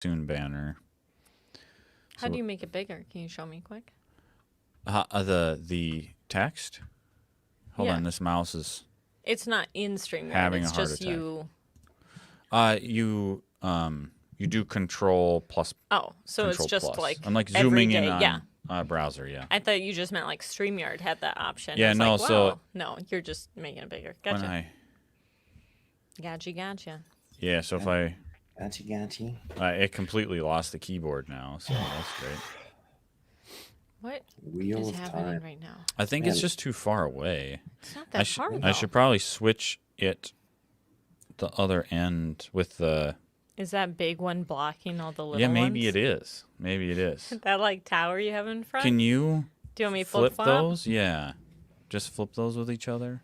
soon banner. How do you make it bigger? Can you show me quick? The text. Hold Yeah. on, this mouse is It's not in StreamYard. having It's a heart just attack. you. You do control plus. Oh, so control it's just plus. like I'm like zooming in everyday- on yeah. browser. Yeah. I thought you just meant like StreamYard had that option. Yeah, I was no, like, so- wow. No, you're just making it bigger. When Gotcha. I Gotcha. yeah, so if I Gotcha. it completely lost the keyboard now, so that's great. What Wheel is of happening Time. right now? I think it's Man. just too far away. It's not that far, I though. should probably switch it the other end with the. Is that big one blocking all the little Yeah, ones? maybe it is. Maybe it is. That like tower you have in front? Can you Do you want me to flip flip-flop? those? Yeah. Just flip those with each other.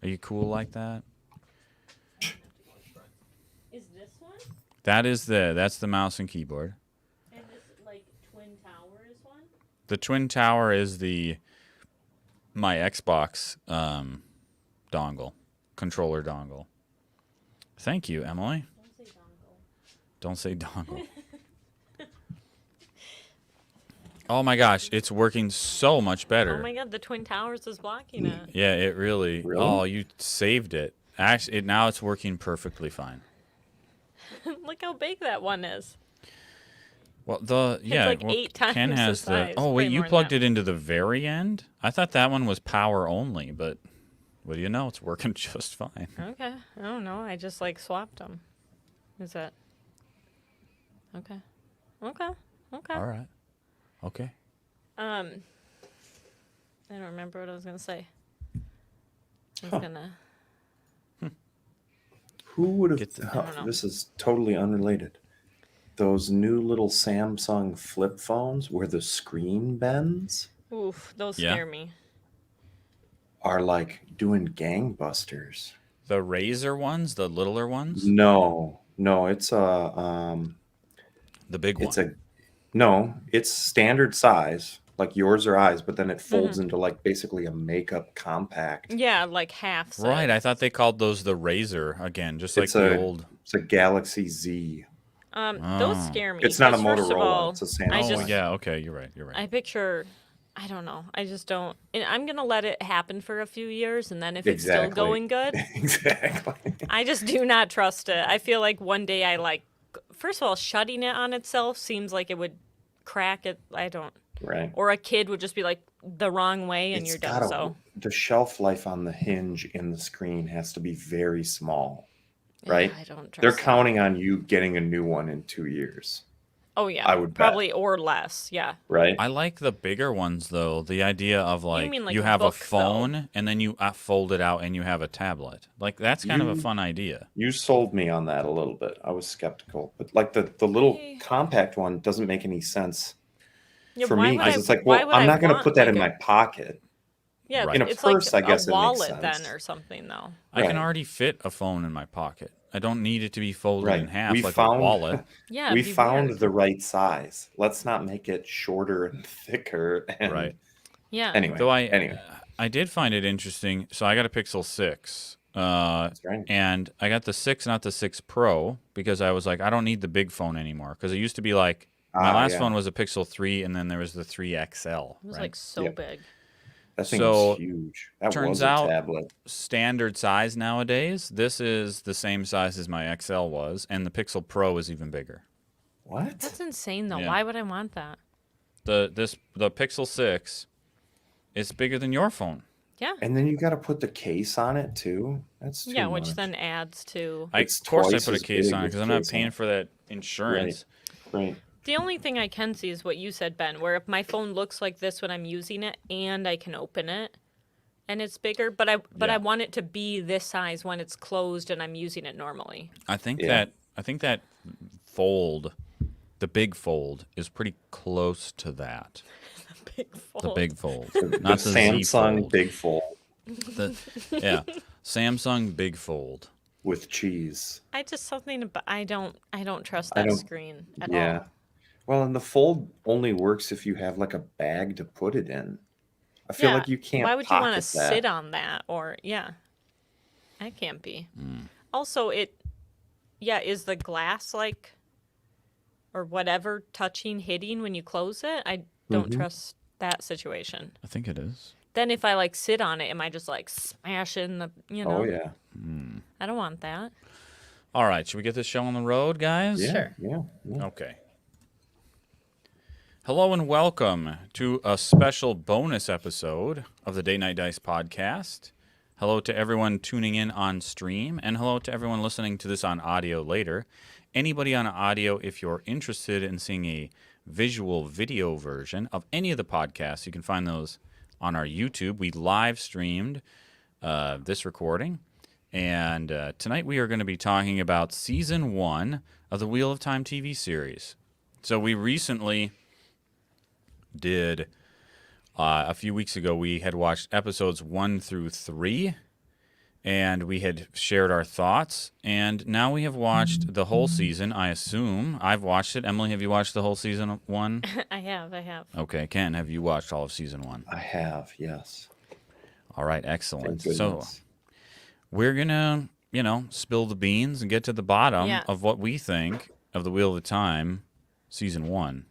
Are you cool like that? Is this one? That's the mouse and keyboard. And this like twin tower is one? The twin tower is my Xbox dongle, controller dongle. Thank you, Emily. Don't say dongle. Don't say dongle. Oh my gosh, it's working so much better. Oh my god, the twin towers is blocking it. Yeah, it really. Really? Oh, you saved it. Actually, now it's working perfectly fine. Look how big that one is. Well, like 8 times Ken the has size, Oh way wait, you more than plugged that. it into the very end? I thought that one was power only, but what do you know? It's working just fine. Okay. I don't know. I just like swapped them. Is that okay? Okay. All right. Okay. I don't remember what I was gonna say. I was Huh. gonna. Who would Get have? the- I don't know. This is totally unrelated. Those new little Samsung flip phones where the screen bends Oof, those Yeah. scare me. are like doing gangbusters. The Razer ones, the littler ones, No, it's the big one. it's standard size, like yours or ours, but then it folds Mm-hmm. into like basically a makeup compact. Yeah, like half. Size. Right, I thought they called those the Razer again, just like It's the a- old. It's a Galaxy Z. Those Oh. scare me. It's not a 'cause first of Motorola, all, it's a Samsung. I Oh just, yeah, okay, you're right. I picture. I don't know. I just don't. And I'm gonna let it happen for a few years, and then if it's still Exactly. going good, Exactly. I just do not trust it. I feel like one day I like. First of all, shutting it on itself seems like it would crack it. I don't. Right. Or a kid would just be like the wrong way, and It's you're done. gotta- So the shelf life on the hinge in the screen has to be very small, right? I don't trust They're it. counting on you getting a new one in 2 years, Oh yeah, I would bet. probably or less. Yeah. right? I like the bigger ones though. The idea of like mean like you a have a book, though. phone and then you fold it out and you have a tablet. Like that's kind of a You- fun idea. You sold me on that a little bit. I was skeptical, but like the little Hey. compact one doesn't make any sense Yeah, for why me would because I- it's like, why well, would I'm I not going to want, put that in like, my pocket. Yeah, Right. In a it's purse, like I guess a it makes wallet sense. then or something though. I can Right. already fit a phone in my pocket. I don't need it to be folded Right. in half We like found- a wallet. Yeah, We it'd be found weird. the right size. Let's not make it shorter and thicker. And Right. Yeah. Anyway, Though anyway, I did find it interesting. So I got a Pixel 6. that's right. And I got the 6, not the 6 Pro, because I was like, I don't need the big phone anymore. Because it used to be like, my last yeah. phone was a Pixel 3, and then there was the 3 XL. It was right? like so Yep. big. That thing So, was huge. That turns was a out- tablet. Standard size nowadays. This is the same size as my XL was, and the Pixel Pro is even bigger. What? That's insane though. Yeah. Why would I want that? The Pixel 6 is bigger than your phone. Yeah. And then you got to put the case on it too. That's too Yeah, much. which then adds to It's Of course I twice put a as case big on it with because I'm not case on paying it. for that insurance. Right. the only thing I can see is what you said, Ben, where if my phone looks like this when I'm using it and I can open it and it's bigger, but I Yeah. want it to be this size when it's closed and I'm using it normally. I think Yeah. that fold, the big fold, is pretty close to that. Big fold. The big fold, The not the Z Samsung fold. Big Fold Yeah, Samsung Big Fold. with cheese. I just something about I don't trust I that don't- screen at Yeah. all. Well, and the fold only works if you have like a bag to put it in. I feel Yeah, like you can't. Why would you want to pocket that. sit on that or yeah. That can't be. Also is the glass like or whatever touching, hitting when you close it. I don't trust that situation. I think it is. Then if I like sit on it, am I just like smashing the, Oh yeah. I don't want that. All right, should we get this show on the road, guys? Yeah. Sure. Yeah. Okay. Hello and welcome to a special bonus episode of the Day Night Dice podcast. Hello to everyone tuning in on stream, and hello to everyone listening to this on audio later. Anybody on audio, if you're interested in seeing a visual video version of any of the podcasts, you can find those on our YouTube. We live streamed this recording, and tonight we are going to be talking about Season 1 of the Wheel of Time TV series. So we recently did, a few weeks ago, we had watched episodes 1 through 3, and we had shared our thoughts, and now we have watched the whole season, I assume. I've watched it. Emily, have you watched the whole season 1? I have. Okay, Ken, have you watched all of season 1? I have. Yes. All right, excellent. Thank So goodness. we're going to, spill the beans and get to the bottom Yeah. of what we think of the Wheel of Time season 1.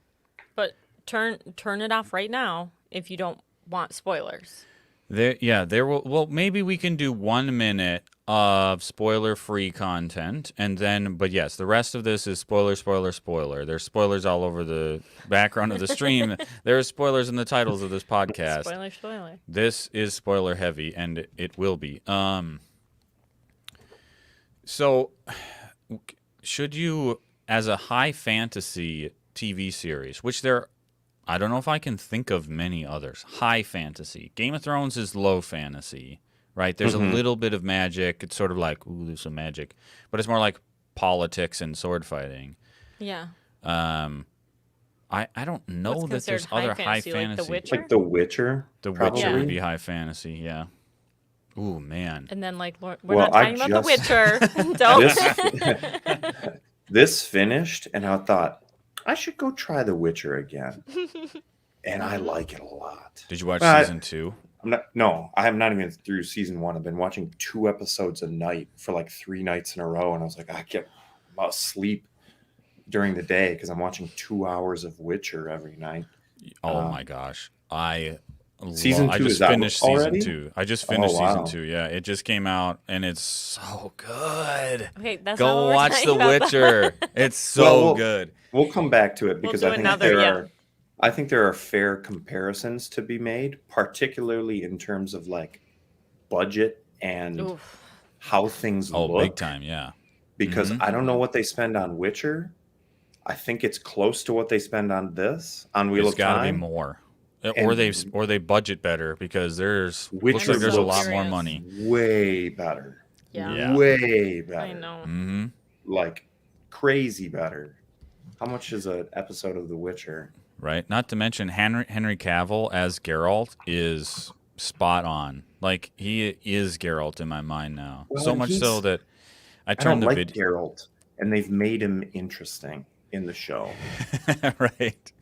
But turn it off right now if you don't want spoilers. There will. Well, maybe we can do 1 minute of spoiler-free content, and then. But yes, the rest of this is spoiler, spoiler, spoiler. There's spoilers all over the background of the stream. There are spoilers in the titles of this podcast. Spoiler. This is spoiler heavy, and it will be. So, should you, as a high fantasy TV series, which I don't know if I can think of many others. High fantasy. Game of Thrones is low fantasy, right? There's a little bit of magic. It's sort of like, ooh, there's some magic. But it's more like politics and sword fighting. Yeah. I don't know What's that there's considered high other high fantasy, like The fantasy. Witcher? Like The Witcher. The probably. Witcher Yeah. would be high fantasy, yeah. Ooh, man. And then we're Well, not talking about The Witcher. Don't. This finished, and I thought I should go try The Witcher again, and I like it a lot. Did you watch Well, season 2? I'm not even through season 1. I've been watching 2 episodes a night for like 3 nights in a row, and I was like, I get sleep during the day because I'm watching 2 hours of Witcher every night. Oh my gosh. I Season 2 just is out finished already? season 2. I just finished wow. season 2. Yeah, it just came out and it's so good. Okay, that's not Go what we're watch talking The about. Witcher. It's so Well, good. We'll come back to it because do I think another, I think there are fair comparisons to be made, particularly in terms of like budget and Oof. how things Oh, look. big time, yeah. Because Mhm. I don't know what they spend on Witcher. I think it's close to what they spend on Wheel It's of got to be Time. more. And- Or they budget better because looks Witcher like there's a lot looks more money. way better. Yeah. Yeah. Way better. I know. Mm-hmm. Like crazy better. How much is an episode of The Witcher? Right. Not to mention Henry Cavill as Geralt is spot on. Like he is Geralt in my mind now. Well, So much so he's- that I I turned don't the like Geralt, and they've made him interesting in the show. right.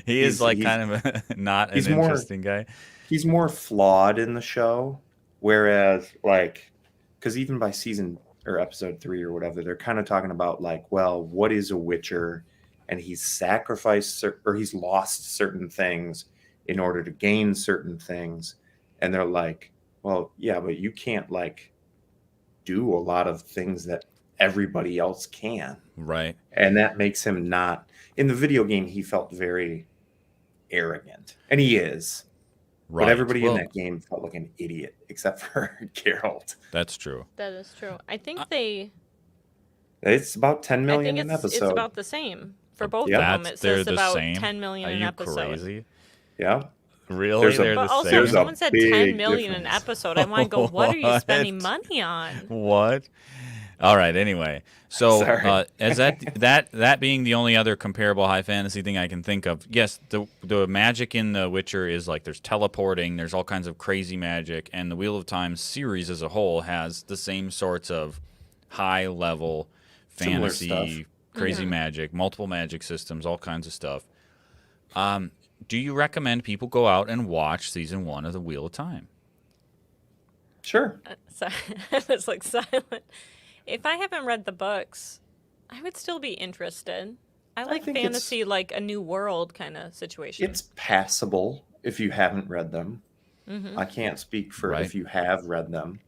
He is He's- like he's- kind of not an he's more- interesting guy. He's more flawed in the show, whereas like, because even by season or episode 3 or whatever, they're kind of talking about like, well, what is a Witcher, and he's sacrificed or he's lost certain things in order to gain certain things, and they're like, well, yeah, but you can't like do a lot of things that everybody else can. Right. And that makes him not in the video game. He felt very arrogant, and he is. Right. But everybody Well, in that game felt like an idiot except for Geralt. That's true. That is true. I think It's about 10 I million think an it's episode. about the same for both Yeah. of them. It They're says the about same. 10 million Are an you episode. crazy? Yeah. Really? There's a- They're But the also, same. if someone said 10 big million an difference. episode, I want to go, what are you spending What? money on? What? All right. Anyway, so Sorry. as that being the only other comparable high fantasy thing I can think of, yes, the magic in The Witcher is like there's teleporting, there's all kinds of crazy magic, and the Wheel of Time series as a whole has the same sorts of high level Similar fantasy, crazy Yeah. magic, multiple magic systems, all kinds of stuff. Do you recommend people go out and watch season 1 of The Wheel of Time? Sure. So, I was like silent. If I haven't read the books, I would still be interested. I like think it's- fantasy, like a new world kind of situation. It's passable if you haven't read them. Mm-hmm. I can't speak for Right. if you have read them.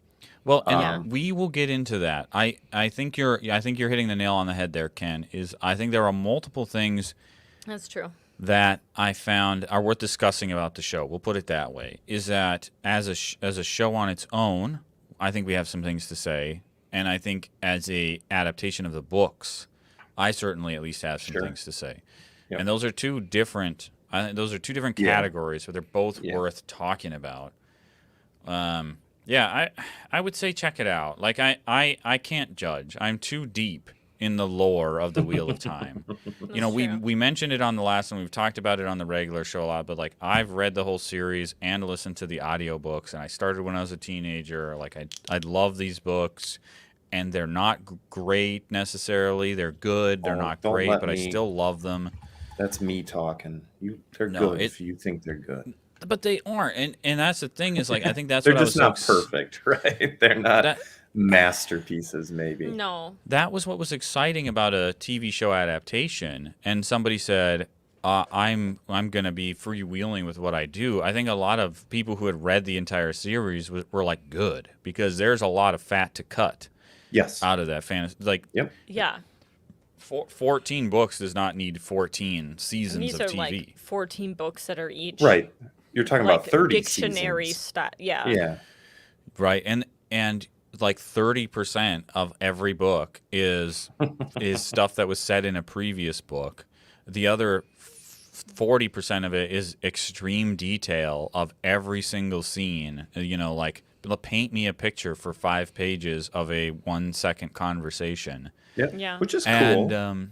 Well, and Yeah. we will get into that. I think you're hitting the nail on the head there, Ken. I think there are multiple things That's true. that I found are worth discussing about the show. We'll put it that way. Is that as a show on its own, I think we have some things to say, and I think as a adaptation of the books, I certainly at least have some Sure. things to say. Yep. And those are two different. I think those are two different Yeah. categories, but they're both Yeah. worth talking about. Yeah, I would say check it out. Like I can't judge. I'm too deep in the lore of the Wheel of Time. You know, That's true. we mentioned it on the last one. We've talked about it on the regular show a lot, but like I've read the whole series and listened to the audiobooks, and I started when I was a teenager. Like I love these books, and they're not great necessarily. They're good. They're Oh, not don't great, let but I me- still love them. That's me talking. They're No, good it- if you think they're good. But they aren't, and that's the thing is like I think that's They're what just I not was so perfect, right? They're not That- masterpieces, maybe. No. That was what was exciting about a TV show adaptation. And somebody said, "I'm gonna be freewheeling with what I do." I think a lot of people who had read the entire series were like, "Good," because there's a lot of fat to cut Yes. out of that fantasy. Like Yep. Yeah. 14 books does not need 14 And seasons these of are TV. like 14 books that are each Right. You're talking like about 30 dictionary seasons. style. Yeah. Yeah. Right, and like 30% of every book is stuff that was said in a previous book. The other 40% of it is extreme detail of every single scene. You know, like paint me a picture for 5 pages of a 1-second conversation. Yep. Yeah. Which is cool. And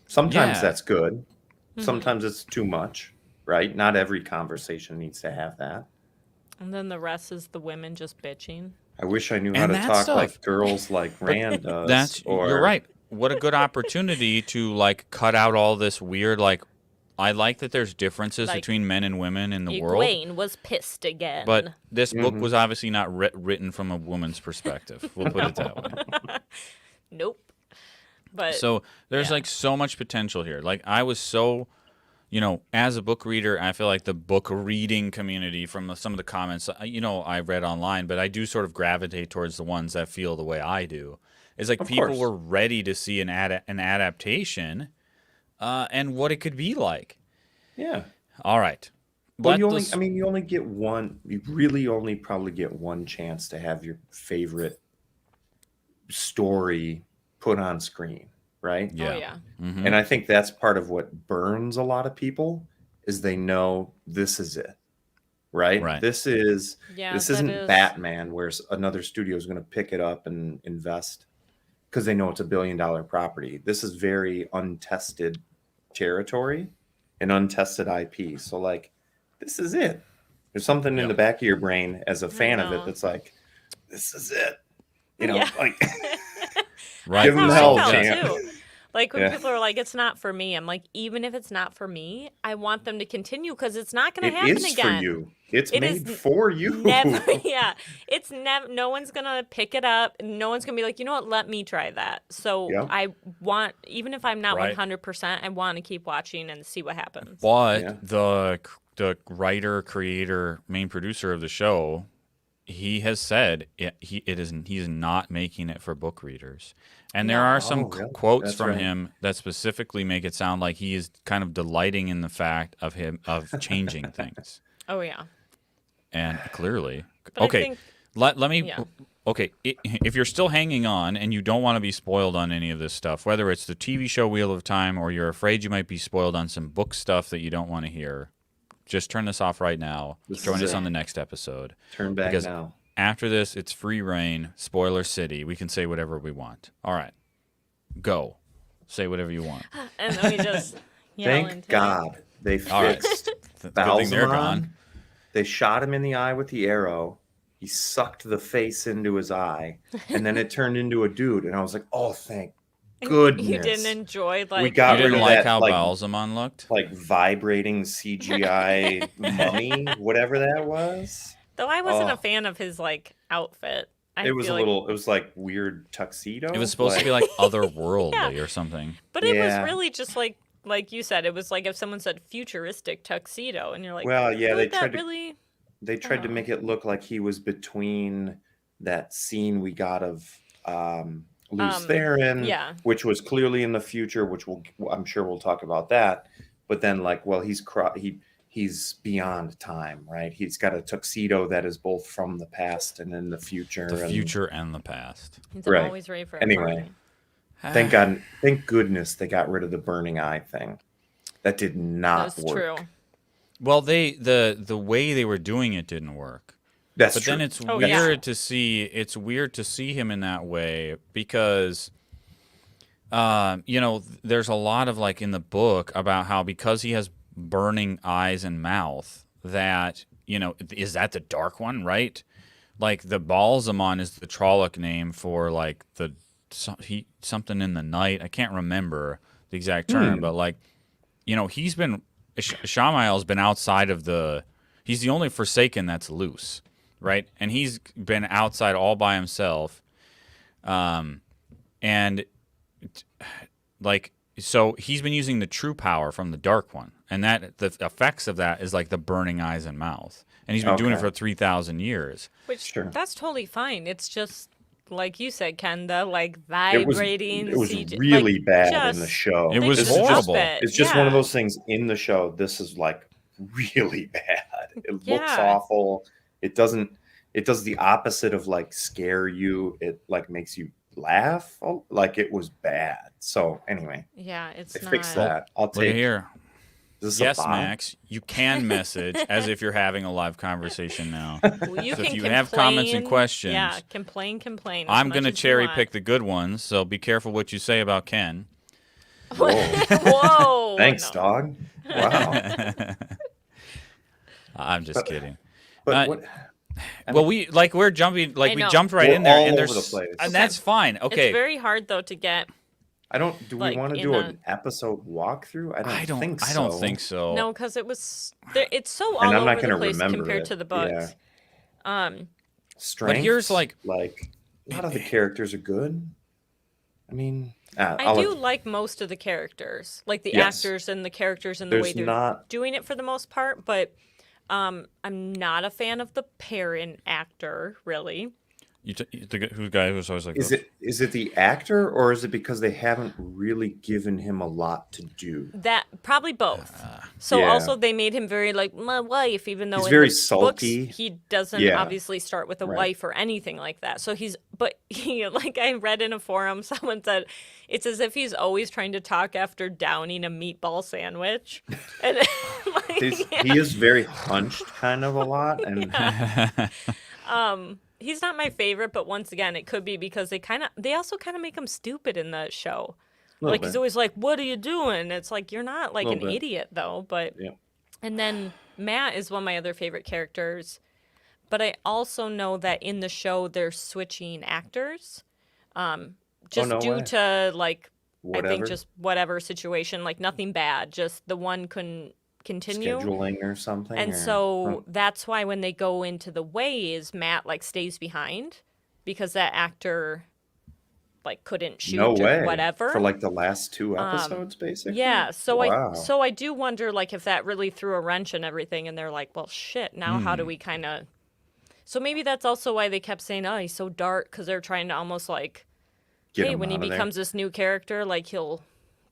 Sometimes yeah. that's good. Mm-hmm. Sometimes it's too much, right? Not every conversation needs to have that. And then the rest is the women just bitching. I wish I knew how And to that talk stuff- like girls like Rand does. you're right. What a good opportunity to like cut out all this weird like. I like that there's differences Like, between men and women in the world. Egwene was pissed again. But this book Mhm. was obviously not written from a woman's perspective. We'll put it that way. Nope. But So there's yeah. like so much potential here. Like I was so, you know, as a book reader, I feel like the book reading community from some of the comments, you know, I read online, but I do sort of gravitate towards the ones that feel the way I do. It's like Of people course. were ready to see an adaptation and what it could be like. Yeah. All right. Well, Let you only, this- I mean, you only get one, you really only probably get one chance to have your favorite story put on screen, right? yeah. Oh yeah. Mhm. And I think that's part of what burns a lot of people is they know this is it, right? Right. This is, Yeah. this that isn't is- Batman where another studio is going to pick it up and invest because they know it's $1 billion property. This is very untested territory and untested IP. So like, this is it. There's something in Yep. the back of your brain as a fan of know. it that's like, this is it. You know, Yeah. like Right. Give 'em That's how hell, I felt, champ. too. Like when Yeah. people are like, "It's not for me," I'm like, even if it's not for me, I want them to continue because it's not going it to happen is again. for you. It's It made is for you. Never, yeah. It's never. No one's gonna pick it up. No one's gonna be like, you know what? Let me try that. So Yeah. I want, even if I'm not Right. 100%, I want to keep watching and see what happens. But Yeah. the writer, creator, main producer of the show, he has said he's not making it for book readers. And there are some Oh, really? quotes That's from right. him that specifically make it sound like he is kind of delighting in the fact of changing things. Oh yeah. And clearly, But I okay, think- let me. Yeah. Okay, if you're still hanging on and you don't want to be spoiled on any of this stuff, whether it's the TV show Wheel of Time or you're afraid you might be spoiled on some book stuff that you don't want to hear, just turn this off right now. This Join is us it. on the next episode. Turn back Because- now. After this, it's free reign, spoiler city. We can say whatever we want. All right, go. Say whatever you want. And then we just yell Thank into it. God they All right. fixed Good thing they're Balsamon. gone. They shot him in the eye with the arrow. He sucked the face into his eye, and then it turned into a dude. And I was like, "Oh, thank goodness!" You didn't enjoy like got You rid didn't of like that, how like- Balsamon looked? like vibrating CGI mummy, whatever that was. Though I wasn't Oh. a fan of his like outfit. I It was a feel little. It was like weird tuxedo. It was supposed to be like otherworldly or something. but it Yeah. was really just like like you said, it was like if someone said futuristic tuxedo, and you're like, Well, yeah, would they that tried to really? they tried to Oh. make it look like he was between that scene we got of Luce Theron, Yeah. which was clearly in the future, which I'm sure we'll talk about that. But then, like, well, he's beyond time, right? He's got a tuxedo that is both from the past and in the future. The future and the past. He's Right. always ready for a Anyway. party. Thank goodness they got rid of the burning eye thing. That did not That's work. true. Well, the way they were doing it didn't work. That's But true. then it's Oh, yeah. weird to see. It's weird to see him in that way because, there's a lot of like in the book about how because he has burning eyes and mouth that is that the Dark One, right? Like the Balsamon is the Trolloc name for like something in the night. I can't remember the exact term, but like he's been Shamael's been outside of he's the only Forsaken that's loose. Right, and he's been outside all by himself, and like so he's been using the true power from the Dark One, and that the effects of that is like the burning eyes and mouth, and he's been doing it for 3,000 years. Which Sure. that's totally fine. It's just like you said, Ken, the like vibrating. It was CG, really like, bad in the show. It they was just horrible. up it. It's just one of Yeah. those things in the show. This is like really bad. It looks Yeah. awful. It does the opposite of like scare you. It like makes you laugh. Like it was bad. So anyway, Yeah, it's they not. fixed that. I'll Look at take here. this. Is Yes, a bot? Max, you can message as if you're having a live conversation now. Well, you So can if you have comments and complain. questions, Yeah, complain. as I'm much going to as you cherry want. pick the good ones, so be careful what you say about Ken. Whoa. Whoa! Thanks, no. dog. Wow. I'm just kidding. But what? Well, we're jumping, I we know. jumped right We're in there, all and over there's, the place. and that's fine. Okay, It's very hard though to get. Do we like, want to in do a- an episode walkthrough? I don't think so. No, because it was. It's so And all I'm not over the gonna place remember compared it. to the books. Strengths, here's, like- a lot of the characters are good. I mean, I do like most of the characters, like the Yes. actors and the characters and the way There's they're not. doing it for the most part. But I'm not a fan of the Perrin actor, really. Who's guy who's always like, Is it the actor, or is it because they haven't really given him a lot to do? That probably both. So yeah. also they made him very like my wife, even though He's in very the sulky. books, he doesn't Yeah. obviously start with a Right. wife or anything like that. So but he like I read in a forum, someone said it's as if he's always trying to talk after downing a meatball sandwich, and like, He is very hunched, kind of a lot, and he's not my favorite. But once again, it could be because they also kind of make him stupid in the show. a little Like he's bit. always like, "What are you doing?" It's like you're not like an Little bit. idiot though, but. Yeah. And then Matt is one of my other favorite characters. But I also know that in the show they're switching actors. Just no due way. to like Whatever. I think just whatever situation, like nothing bad, just the one couldn't continue. scheduling or something. And or- so that's why when they go into the ways, Matt like stays behind because that actor like couldn't shoot no or way whatever. for like the last two episodes, basically. Yeah, so Wow. I do wonder like if that really threw a wrench in everything, and they're like, well, shit. Now how do we kind of? So maybe that's also why they kept saying, oh, he's so dark, because they're trying to almost like, Get hey, him when he out of there. becomes this new character, like he'll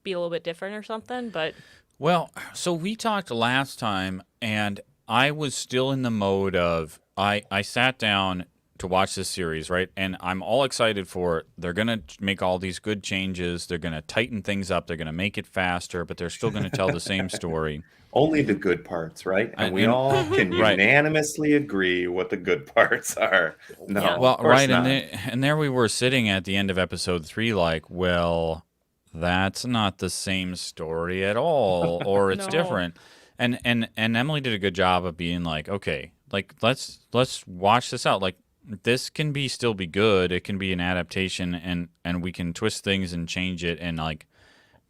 be a little bit different or something. But Well, so we talked last time, and I was still in the mode of I sat down to watch this series, right? And I'm all excited for it. They're going to make all these good changes. They're going to tighten things up. They're going to make it faster, but they're still going to tell the same story. Only the good parts, right? And we And- all can Right. unanimously agree what the good parts are. No, Yeah. Well, of course right, not. and there we were sitting at the end of episode 3 like, well, that's not the same story at all, or it's No. different. And Emily did a good job of being like, okay, like let's watch this out. Like this can still be good. It can be an adaptation, and we can twist things and change it and like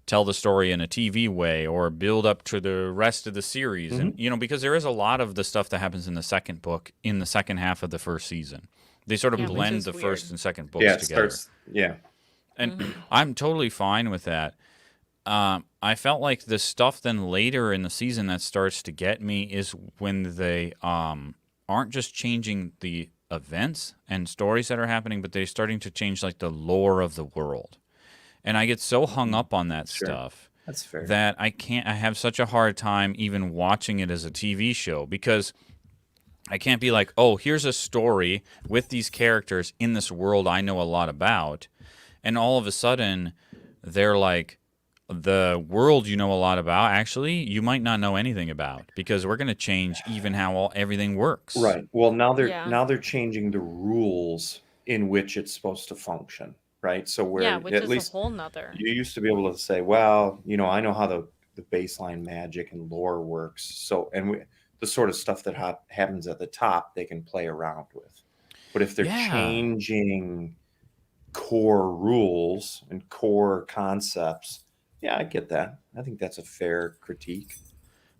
tell the story in a TV way or build up to the rest of the series. And because there is a lot of the stuff that happens in the second book in the second half of the first season. They sort of Yeah, which blend is the weird. first and second books Yeah, it together. starts. Yeah. And I'm totally fine with that. I felt like the stuff then later in the season that starts to get me is when they aren't just changing the events and stories that are happening, but they're starting to change like the lore of the world. And I get so hung up on that Sure. stuff That's fair. that I have such a hard time even watching it as a TV show because I can't be like, oh, here's a story with these characters in this world I know a lot about. And all of a sudden, they're like, the world you know a lot about, actually, you might not know anything about because we're going to change even how everything works. Right. Well, now Yeah. they're changing the rules in which it's supposed to function. Right. So where Yeah, which at is least a whole nother. you used to be able to say, well, I know how the baseline magic and lore works. So, the sort of stuff that happens at the top, they can play around with. But if they're Yeah. changing core rules and core concepts, yeah, I get that. I think that's a fair critique.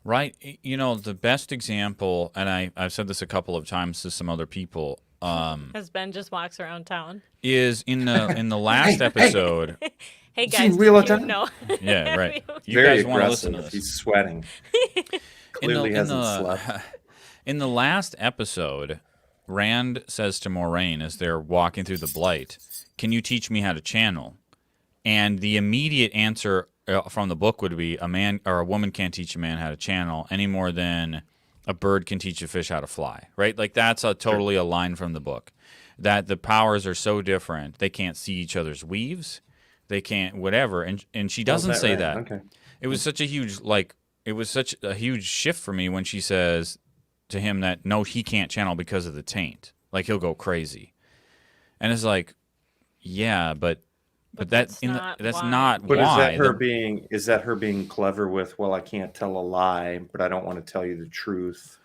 Right. The best example, and I've said this a couple of times to some other people, As Ben just walks around town. is in the last episode. Hey Seen guys, Wheel of did you Time? know? Yeah, right. You Very guys want to aggressive. listen to this? He's sweating. Clearly hasn't slept. In the last episode, Rand says to Moraine as they're walking through the Blight, "Can you teach me how to channel?" And the immediate answer from the book would be a man or a woman can't teach a man how to channel any more than a bird can teach a fish how to fly, right? Like that's totally a line from the book. That the powers are so different, they can't see each other's weaves, they can't whatever, and she doesn't Oh, is say right? that. Okay. It was such a huge shift for me when she says to him that no, he can't channel because of the taint. Like he'll go crazy. And it's like, yeah, but that's not that's why. not But why. is that her being clever with, well, I can't tell a lie, but I don't want to tell you the truth.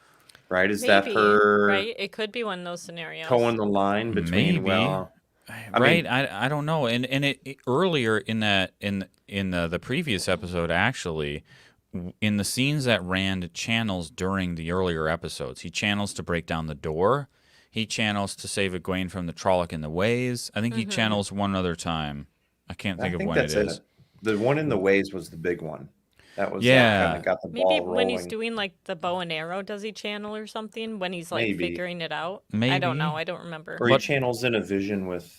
Right? Is that Maybe, her right? It could be one of those scenarios. towing the line between Maybe. well, Right, I don't know, and it earlier in the previous episode, actually, in the scenes that Rand channels during the earlier episodes, he channels to break down the door, he channels to save Egwene from the Trolloc in the Ways. I think he channels one other time. I can't think of when it is. The one in the ways was the big one. That was Yeah. kind of got the ball Maybe rolling. when he's doing like the bow and arrow, does he channel or something? When he's like Maybe. figuring it out? I Maybe. don't know. I don't remember. or But- he channels in a vision with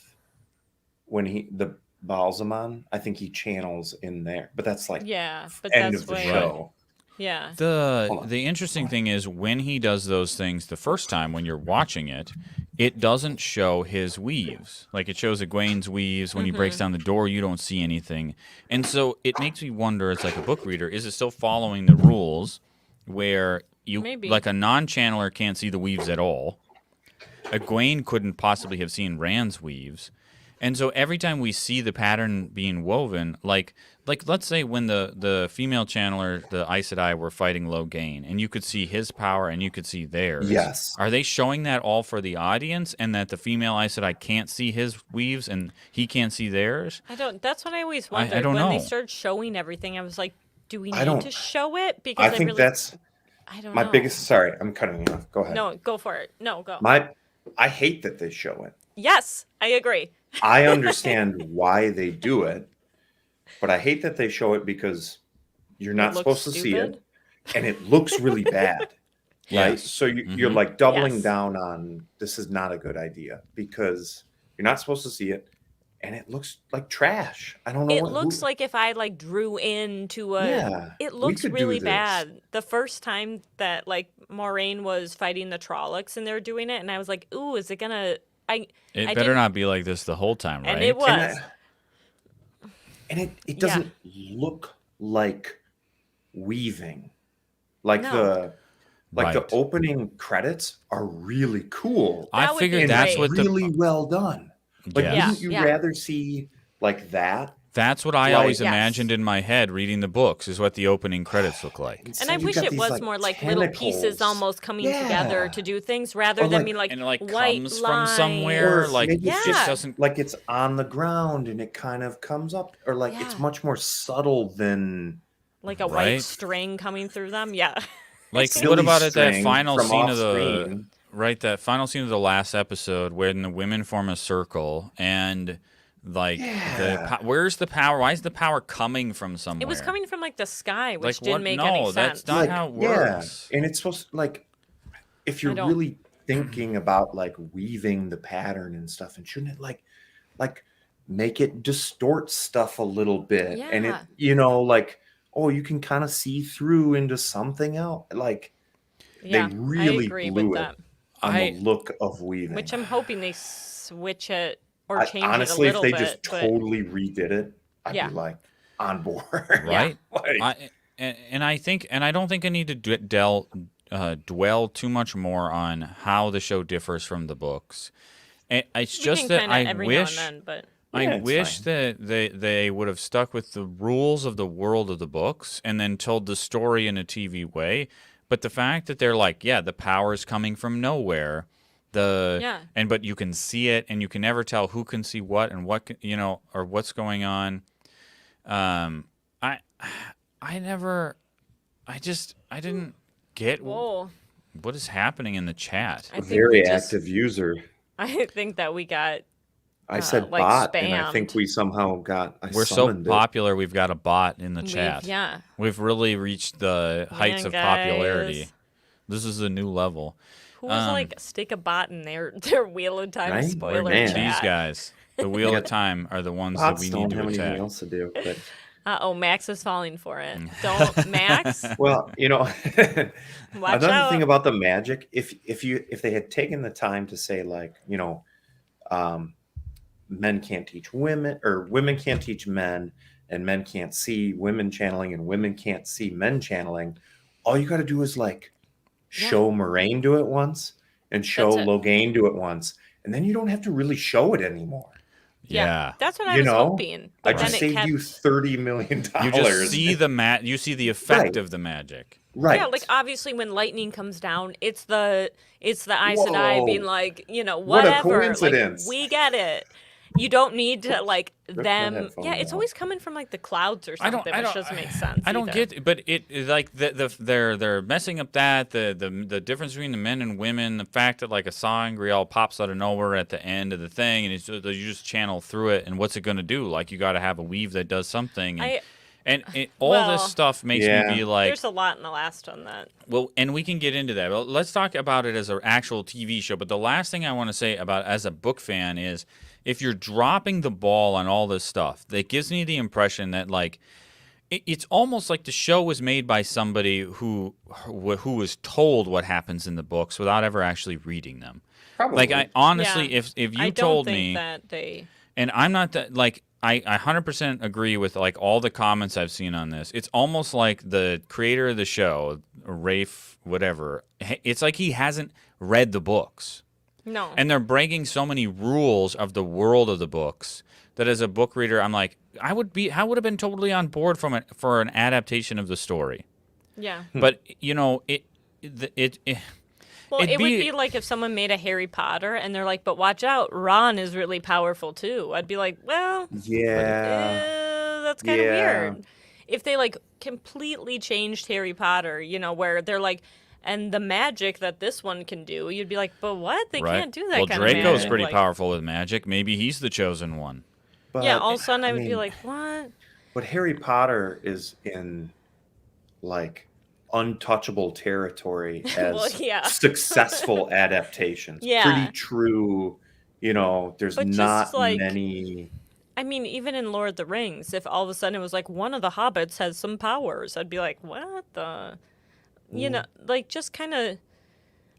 when the Balsamon. I think he channels in there, but that's like Yeah, but end that's of the way. show. Yeah. Hold on. The interesting thing is when he does those things the first time when you're watching it, it doesn't show his weaves. Like it shows Egwene's weaves. When he breaks down the door, you don't see anything. And so it makes me wonder, as like a book reader, is it still following the rules where you Maybe. like a non-channeler can't see the weaves at all? Egwene couldn't possibly have seen Rand's weaves. And so every time we see the pattern being woven, like let's say when the female channeler, the Aes Sedai, were fighting Logain, and you could see his power and you could see theirs. Yes. Are they showing that all for the audience, and that the female Aes Sedai can't see his weaves and he can't see theirs? I don't. That's what I always I wondered. don't when know. they started showing everything, I was like, do we I need don't- to show it? Because I think really, that's I don't my know. biggest. Sorry, I'm cutting you off. Go ahead. No, go for it. No, go. I hate that they show it. Yes, I agree. I understand why they do it, but I hate that they show it because you're not It looks supposed to see it, stupid. and it looks really bad. Right? Yes. So you're Mhm. like doubling Yes. down on this is not a good idea because you're not supposed to see it, and it looks like trash. I don't know. It looks like if I like drew into a. Yeah, It we looks could do really this. bad. The first time that like Moraine was fighting the Trollocs and they were doing it, and I was like, "Ooh, is it gonna?" It I better didn't- not be like this the whole time, right? And it was. And it Yeah. doesn't look like weaving. Like No. the Right. opening credits are really cool. I That would figured be that's great. what the really well done. Like Yes. Yeah, wouldn't you yeah. rather see like that? That's what I Like- always Yes. imagined in my head reading the books, is what the opening credits look like. And Instead I you've wish got it these, was more like little pieces tentacles. almost coming together Yeah. to do things rather Or than like- being like And it like white comes from lines. somewhere, Or like maybe it it's just just- doesn't. Like it's on the ground and it kind of comes up, or like it's Yeah. much more subtle than like a Right. white string coming through them. Yeah. Like silly what about it? That string final from scene of the off-screen. right, that final scene of the last episode when the women form a circle and Like Yeah. where's the power? Why is the power coming from somewhere? It was coming from like the sky, which Like, didn't what? make No, any that's sense. not how it works. Yeah. And it's supposed to, like, if you're don't- really thinking about like weaving the pattern and stuff, and shouldn't it like make it distort stuff a little bit? And it, Yeah. like, oh, you can kind of see through into something else. Like, Yeah, really I agree blew with it. that. on I- the look of weaving. Which I'm hoping they switch it or change honestly, it a little if they bit. just but totally redid it, I'd Yeah. be like on board. Right? Like, And I think, and I don't think I need to dwell too much more on how the show differs from the books. It's we just can that kinda I every wish. now and then, but Yeah, I it's wish fine. that they would have stuck with the rules of the world of the books and then told the story in a TV way. But the fact that they're like, yeah, the power is coming from nowhere, Yeah. but you can see it and you can never tell who can see what and what or what's going on. I didn't get whoa. what is happening in the chat. I a think very we just- active user. I think that we got I said like, bot, and I think spammed. we somehow got. I We're so summoned it. popular. We've got a bot in the we've- chat. Yeah. We've really reached the heights Man, of popularity. guys. This is a new level. Who was Um, like stick a bot in their Wheel of Time Right? spoiler Man. chat? These guys, the Wheel of Time, are the ones that Bots we need don't to have anything attack. else to do. But Oh, Max is falling for it. Don't Max. well, Watch another out. thing about the magic, if they had taken the time to say, like, men can't teach women, or women can't teach men, and men can't see women channeling, and women can't see men channeling, all you got to do is like show Moraine do it once and show That's it. Logain do it once, and then you don't have to really show it anymore. Yeah. That's what I You was know, hoping. I But then just it saved kept you $30 million. You just see you see the effect Right. of the magic. right. Yeah, like obviously when lightning comes down, it's the Aes Sedai being Whoa. like, What a whatever. coincidence. Like, we get it. You don't need to like my them. headphone Yeah, it's now. always coming from like the clouds or I something, don't- which doesn't make sense. I don't either. get, but it like they're messing up the difference between the men and women. The fact that like a sangreal pops out of nowhere at the end of the thing, and you just channel through it. And what's it going to do? Like you got to have a weave that does something. And all well, this stuff makes Yeah. me be like, There's a lot in the last one that. well, and we can get into that. Well, let's talk about it as an actual TV show. But the last thing I want to say about as a book fan is, if you're dropping the ball on all this stuff, that gives me the impression that like it's almost like the show was made by somebody who was told what happens in the books without ever actually reading them. Probably. Like I honestly, Yeah. if you I told don't think me, that they. and I'm not that like I 100% agree with like all the comments I've seen on this. It's almost like the creator of the show, Rafe, whatever. It's like he hasn't read the books. No. And they're breaking so many rules of the world of the books that as a book reader, I'm like, I would have been totally on board for an adaptation of the story. yeah. But Well, it'd it would be like if someone made a Harry Potter and they're like, but watch out, Ron is really powerful too. I'd be like, well, that's kind of Yeah. weird. If they like completely changed Harry Potter, where they're like, and the magic that this one can do, you'd be like, but what? They right. can't do that Well, kind Draco's of magic. pretty like, powerful with magic. Maybe he's the chosen one. But, Yeah, all of a sudden I would be mean, like, what? But Harry Potter is in like untouchable territory as Well, yeah. successful adaptations. Yeah. Pretty true. There's But just, not like, many. I mean, even in Lord of the Rings, if all of a sudden it was like one of the hobbits has some powers, I'd be like, what the? Like just kind of.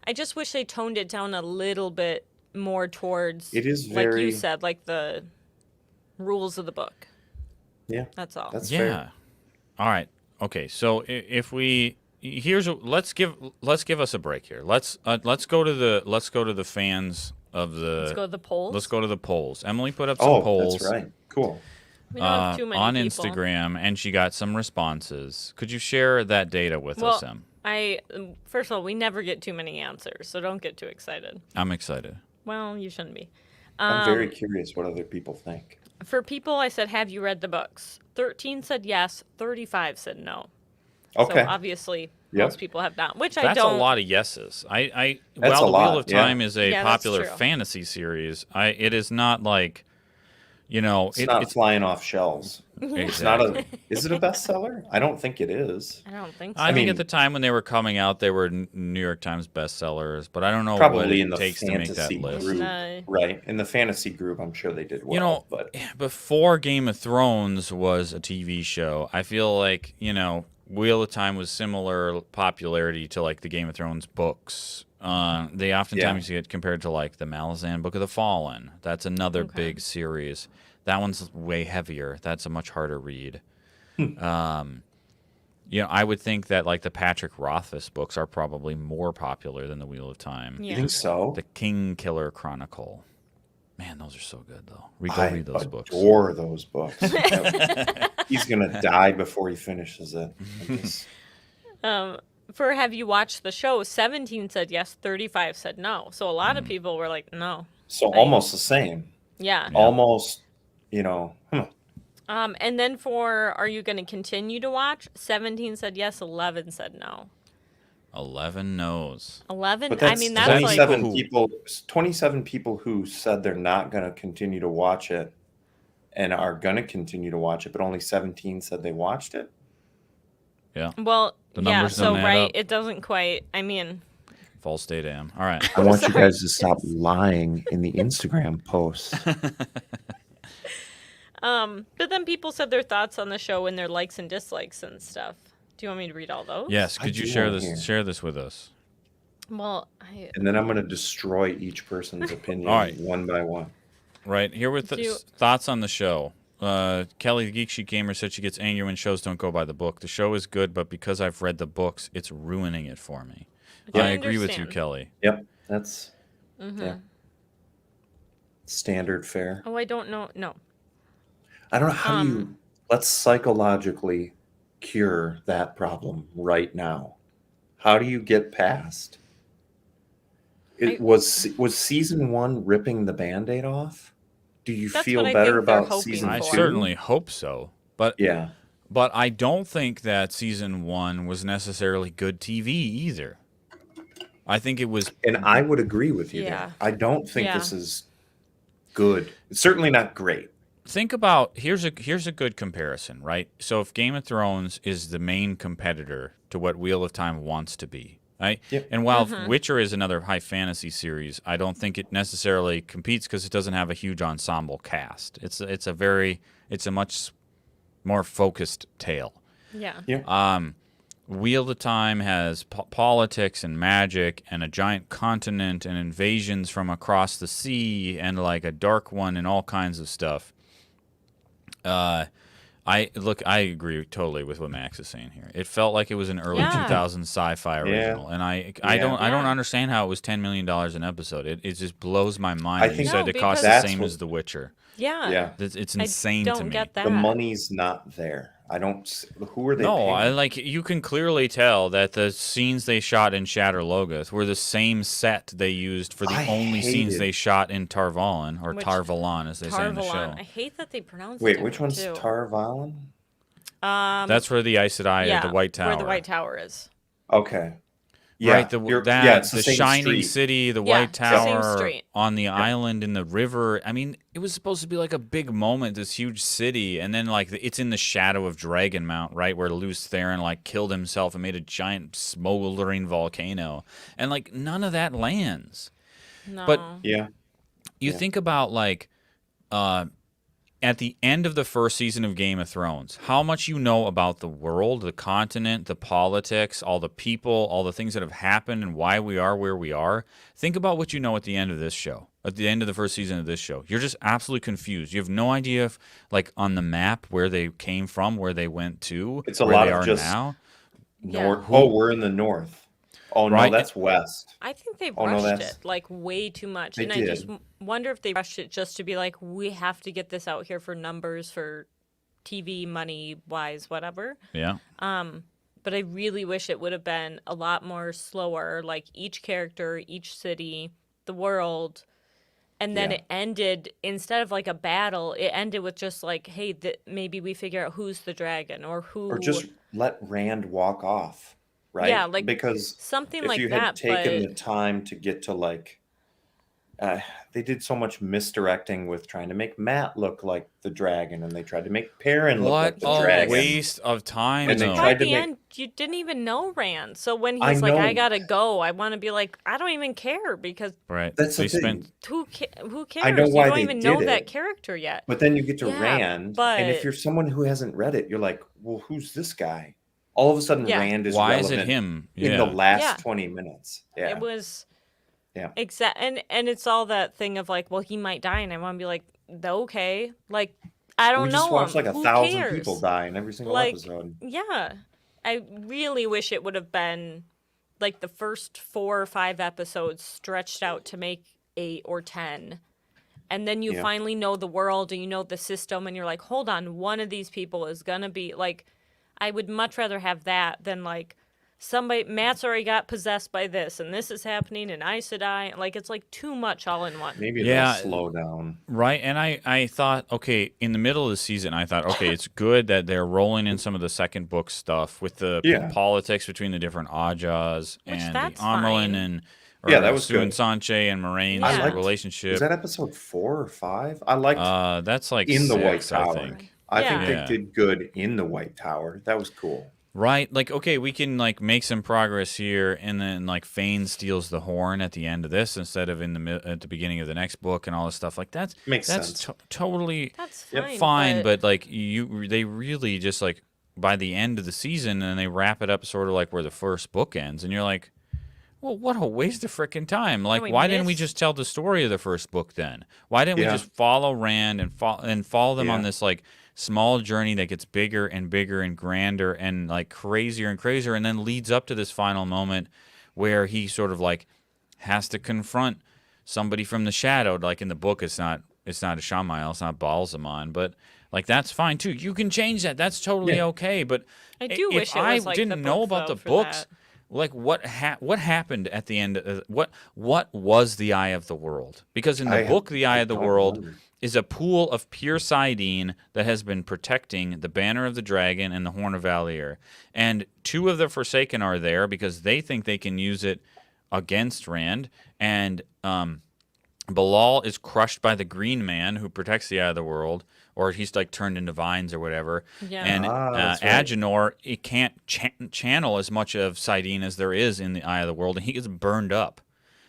I just wish they toned it down a little bit more towards. It is like you very- said, like the rules of the book. Yeah. That's all. That's Yeah. fair. All right. Okay. So if we let's give us a break here. Let's go to the fans of the. Let's go to the polls. Let's go to the polls. Emily put up some Oh, polls. that's right. Cool. We don't have too many on people. Instagram, and she got some responses. Could you share that data with us, Well, Em? first of all, we never get too many answers, so don't get too excited. I'm excited. Well, you shouldn't be. I'm very curious what other people think. For people, I said, have you read the books? 13 said yes, 35 said no. Okay. So obviously, Yep. most people have not, which I That's don't. a lot of yeses. That's While a the lot, Wheel of yeah. Time is a Yeah, that's popular true. fantasy series, it is not like, you know, It's not it's flying off shelves. It's not exactly. a. Is it a bestseller? I don't think it is. I don't think so. I I think mean- at the time when they were coming out, they were New York Times bestsellers, but I don't know what Probably in it the takes to make that fantasy list. group, No. right? In the fantasy group, I'm sure they did well. You know, but before Game of Thrones was a TV show, I feel like, you know, Wheel of Time was similar popularity to like the Game of Thrones books. They oftentimes get compared to like the Malazan Book of the Fallen. That's another Okay. big series. That one's way heavier. That's a much harder read. You know, I would think that like the Patrick Rothfuss books are probably more popular than the Wheel of Time. you Yeah. think so? The King Killer Chronicle. Man, those are so good though. Go I read those books. adore those books. He's gonna die before he finishes it. I just- For have you watched the show? 17 said yes, 35 said no. So a lot of people were like, no. So almost the same. Yeah. Almost, you know. And then for are you going to continue to watch? 17 said yes, 11 said no. 11 no's. 11. But I that's mean, that's 27 like people people. 27 people who said they're not going to continue to watch it, and are going to continue to watch it, but only 17 said they watched it. Yeah. well, The yeah. numbers So don't add right, up. it doesn't quite. I mean, False data am. All right. I want Sorry. you guys to stop lying in the Instagram posts. but then people said their thoughts on the show and their likes and dislikes and stuff. Do you want me to read all those? Yes. I Could you do share wanna this? hear. Share this with us. Well, And then I'm going to destroy each person's opinion All right. one by one. Right here with the Do you- thoughts on the show. Kelly, the Geek Sheet Gamer, said she gets angry when shows don't go by the book. The show is good, but because I've read the books, it's ruining it for me. I I agree with you, understand. Kelly. Yep, that's Mm-hmm. yeah. Standard fare. Oh, I don't know. No. I don't know how do you let's psychologically cure that problem right now. How do you get past? It was season 1 ripping the Band-Aid off? Do you That's feel what I better think they're about hoping season I for. 2? certainly hope so, but Yeah. I don't think that season 1 was necessarily good TV either. I think it was. And I would agree with you Yeah. there. I don't think Yeah. this is good. It's certainly not great. Think about here's a good comparison, right? So if Game of Thrones is the main competitor to what Wheel of Time wants to be, right? Yep. And while Witcher is another high fantasy series, I don't think it necessarily competes because it doesn't have a huge ensemble cast. It's a much more focused tale. Yeah. Wheel of Time has politics and magic and a giant continent and invasions from across the sea and like a dark one and all kinds of stuff. I agree totally with what Max is saying here. It felt like it was an early Yeah. 2000s sci-fi original, and I don't Yeah. understand how it was $10 million an episode. It just blows my mind. I that you think said No, it costs the because- same That's as The Witcher. Yeah. Yeah. It's I insane to don't me. get that. The money's not there. I don't who are they No, paying? you can clearly tell that the scenes they shot in Shatter Logoth were the same set they used for the I only scenes hated- they shot in Tarvalon, or Which- Tarvalon as they say in the Tarvalon. show. I hate that they pronounce it Wait, which one's too. Tarvalon? That's where the Aes Sedai, yeah, the White Tower. Where the White Tower is. Okay. Yeah, Right, it's the same shining street. city, the Yeah, White it's the same Tower street. on the island in the river. I mean, it was supposed to be like a big moment, this huge city, and then like it's in the shadow of Dragonmount, right, where Luce Theron like killed himself and made a giant smoldering volcano, and like none of that lands. No. But- Yeah. You Yeah. think about like at the end of the first season of Game of Thrones, how much you know about the world, the continent, the politics, all the people, all the things that have happened and why we are where we are. Think about what you know at the end of this show, at the end of the first season of this show. You're just absolutely confused. You have no idea if, like, on the map where they came from, where they went to, It's a where lot they of are just- now. North. Oh, we're in the north. Oh no, Right. that's west. I think they Oh, no, rushed that's- it like way too much, They and I just did. wonder if they rushed it just to be like, we have to get this out here for numbers, for TV money wise, whatever. Yeah. But I really wish it would have been a lot more slower, like each character, each city, the world, and then Yeah. it ended instead of like a battle. It ended with just like, hey, maybe we figure out who's the dragon or who, Or just let Rand walk off, right? Yeah, like because something if like you had that. taken But the time to get to like they did so much misdirecting with trying to make Matt look like the dragon, and they tried to make Perrin look What like the Yes. a dragon. waste of time, And they though. By tried to the make- end, you didn't even know Rand. So when I he's like, I know. gotta go, I want to be like, I don't even care because Right. That's the They thing. spent who cares? I know You why don't they even know did that it. character yet. But then you get to Yeah, Rand, and but- if you're someone who hasn't read it, you're like, well, who's this guy? All of a sudden, Yeah. Rand is why is relevant it him? in Yeah. the last Yeah. 20 minutes. Yeah. It was Yeah. and it's all that thing of like, well, he might die, and I want to be like, okay, like I don't we know just watched him. like Who 1,000 cares? people die in every single Like, episode. Yeah, I really wish it would have been like the first 4 or 5 episodes stretched out to make 8 or 10. And then you Yeah. finally know the world and you know the system and you're like, hold on, one of these people is going to be like, I would much rather have that than like Matt's already got possessed by this and this is happening and Aes Sedai. Like, it's like too much all in one. Maybe Yeah. they'll slow down. Right. And I thought, okay, in the middle of the season, I thought, okay, it's good that they're rolling in some of the second book stuff with the Yeah. politics between the different Ajas Which and the that's Amerlin fine. and Yeah, that was Sue and good. Sanche and Moraine's I liked- relationship. Was that episode 4 or 5? I liked That's like in the White 6, I Tower. think. I Yeah. think Yeah. they did good in the White Tower. That was cool. Right, like okay, we can like make some progress here, and then like Fane steals the horn at the end of this instead of at the beginning of the next book, and all this stuff. Like that's Makes sense. totally That's Yep. fine. fine, but like they really just like by the end of the season, and they wrap it up sort of like where the first book ends, and you're like, well, what a waste of freaking time! Like, we why didn't we missed- just tell the story of the first book then? Why didn't we Yeah. just follow Rand and follow them on Yeah. this like small journey that gets bigger and bigger and grander and like crazier and crazier, and then leads up to this final moment where he sort of like has to confront somebody from the shadow. Like in the book, it's not a Shamael, it's not Balsamon, but like that's fine too. You can change that. That's totally Yeah. okay. But I do if wish it I was like didn't the know book, about though, the for books, that. like what happened at the end? What was the Eye of the World? Because in the book, the Eye of the don't World remember. is a pool of pure Sidene that has been protecting the Banner of the Dragon and the Horn of Valier. And 2 of the Forsaken are there because they think they can use it against Rand. And Bilal is crushed by the Green Man who protects the Eye of the World, or he's like turned into vines or whatever. Yeah. And that's right. Agenor, it can't channel as much of Sidene as there is in the Eye of the World, and he gets burned up.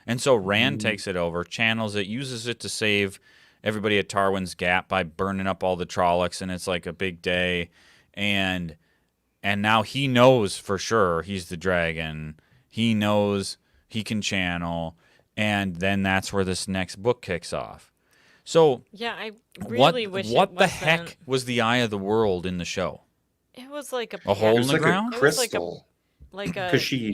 And so Rand takes it over, channels it, uses it to save everybody at Tarwin's Gap by burning up all the Trollocs, and it's like a big day. And now he knows for sure he's the dragon. He knows he can channel, and then that's where this next book kicks off. So Yeah, I really wish what it the wasn't. heck was the Eye of the World in the show? It was like A hole It in was the like ground? a It was like a- crystal. like a 'Cause she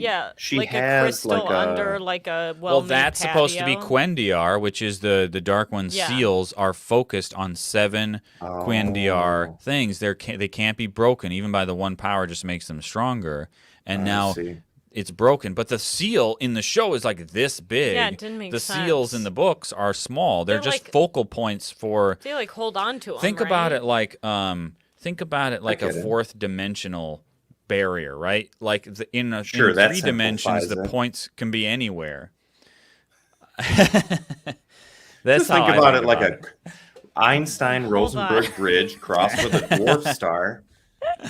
like a has, crystal like, a- under like a Well, well-made that's supposed to be patio. Quendiar, which is the Dark One's Yeah. seals are focused on 7 Quendiar Oh, things. They can't be broken. Even by the one power just makes them stronger. And I now see. it's broken. But the seal in the show is like this big. Yeah, it didn't make the seals sense. in the books are small. They're They're just like- focal points for. They like hold on to them. Think about it like a get it. 4th dimensional barrier, right? Like in Sure, that 3 dimensions, the simplifies it. points can be anywhere. That's Just think how I about think it like about a Einstein Rosenberg bridge crossed with a dwarf star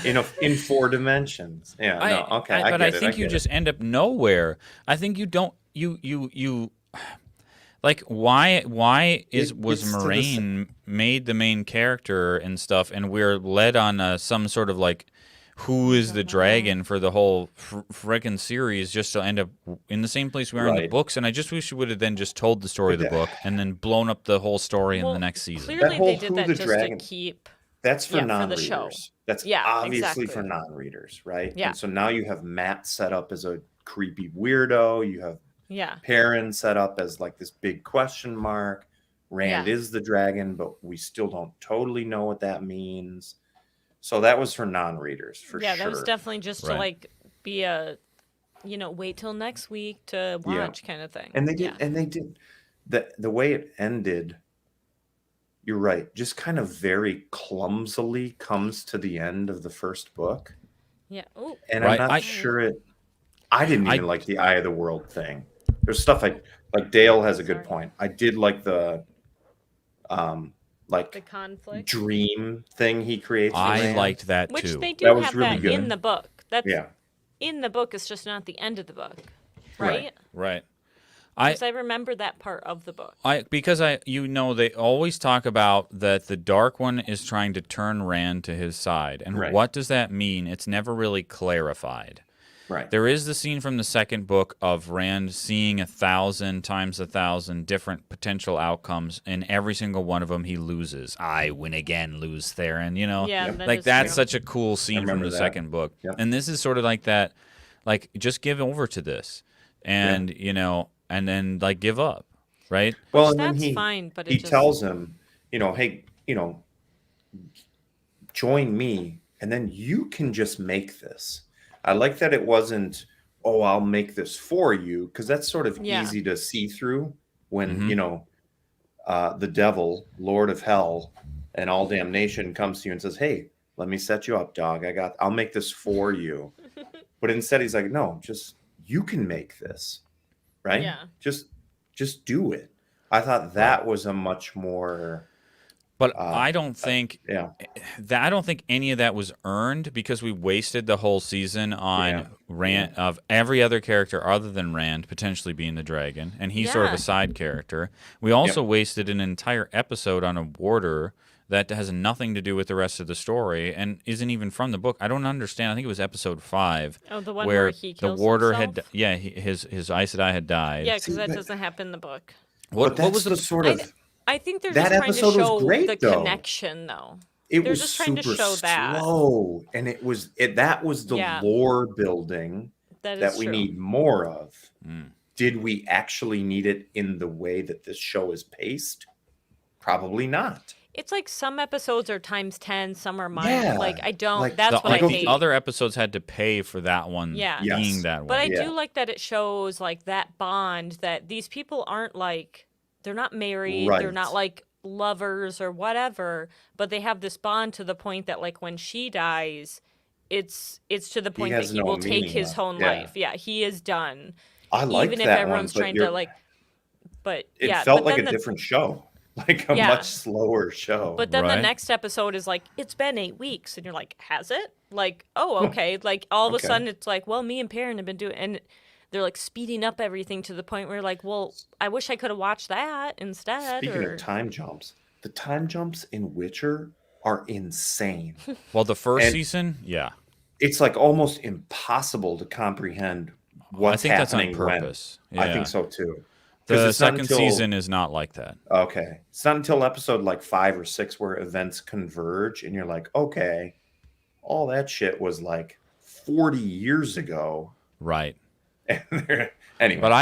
in 4 dimensions. Yeah, no, okay, I but get I it, think you get just end up nowhere. I think you don't. You. Like why was it's to the Moraine made the main character and stuff, and we're led on some sort of like who is the dragon for the whole frickin' series, just to end up in the same place we are in the Right. books. And I just wish we would have then just told the story of the Yeah. book and then blown up the whole story in Well, the next season. Clearly, whole they did Who that the just Dragon- to keep. That's for Yeah, for the non-readers. show. That's Yeah, obviously for exactly. non-readers, right? Yeah. And so now you have Matt set up as a creepy weirdo. You have Yeah, Perrin set up as like this big question mark. Rand Yeah. is the dragon, but we still don't totally know what that means. So that was for non-readers for yeah, sure. that was definitely just to Right. like be a, wait till next week to Yeah. watch kind of thing. And they did, Yeah. and they did the way it ended. You're right. Just kind of very clumsily comes to the end of the first book, Yeah. Oh, and Right, I'm not I- sure it. I didn't I- even like the Eye of the World thing. There's stuff like Dale has a good Sorry. point. I did like the The like conflict, dream thing he creates. for I Rand. liked that which too. they That do was have really that good. in the book. That's Yeah. in the book. It's just not the end of the book, Right. right? Right. Because I remember that part of the book. Because they always talk about that the Dark One is trying to turn Rand to his side. And Right. what does that mean? It's never really clarified. Right. There is the scene from the second book of Rand seeing 1,000 times 1,000 different potential outcomes, and every single one of them he loses. I win again, lose Theron, Yeah, Yep. that like is that's true. such a cool scene from remember the that. second book. Yep. And this is sort of like that, like just give over to this, and and then like give up, right? Well, Which and then that's he fine, but it he just tells him, hey, join me, and then you can just make this. I like that it wasn't, oh, I'll make this for you, because that's sort of Yeah. easy to see through when Mhm. the devil, Lord of Hell, and all damnation comes to you and says, "Hey, let me set you up, dog. I'll make this for you." But instead, he's like, "No, just you can make this, right? Yeah. Just do it." I thought that was a much more, But I don't think yeah, I don't think any of that was earned because we wasted the whole season on Yeah. Rand of every other character other than Rand potentially being the dragon, and he's sort of Yeah. a side character. We also wasted an entire episode on a warder that has nothing to do with the rest of the story and isn't even from the book. I don't understand. I think it was episode 5 Oh, the one where where he the kills warder himself? his Aes Sedai had died. Yeah, because See, that but- doesn't happen in the book. What but that's was the the sort of I think they're That just trying to episode was show great, the though. connection, though. it they're was just trying to super show that. slow, and that was the Yeah. lore building That that is we true. need more of. Mm. Did we actually need it in the way that this show is paced? Probably not. It's like some episodes are times 10, some are mine. Yeah, Like I don't. like That's the, what like I the hate. other episodes had to pay for that one Yeah. being Yes. that But I way. Yeah. do like that it shows like that bond that these people aren't like they're not married, they're Right. not like lovers or whatever, but they have this bond to the point that like when she dies, it's to the point that has he no will take meaning his left. own Yeah. life. Yeah, he is done. I like Even if that everyone's one, but trying to like but it yeah, felt but like then a the, different show, like a Yeah. much slower show. But then Right. the next episode is like, it's been 8 weeks. And you're like, has it? Like, oh, okay. Like all of a Okay. sudden it's like, well, me and Perrin have been doing, and they're like speeding up everything to the point where you're like, well, I wish I could have watched that instead. Speaking or of time jumps, the time jumps in Witcher are insane. Well, the first And- season, yeah. It's like almost impossible to comprehend what's I think that's on happening when. purpose. I Yeah. think so too. 'Cause The it's not second until- season is not like that. Okay. It's not until episode like 5 or 6 where events converge and you're like, okay, all that shit was like 40 years ago. Right. Anyway, But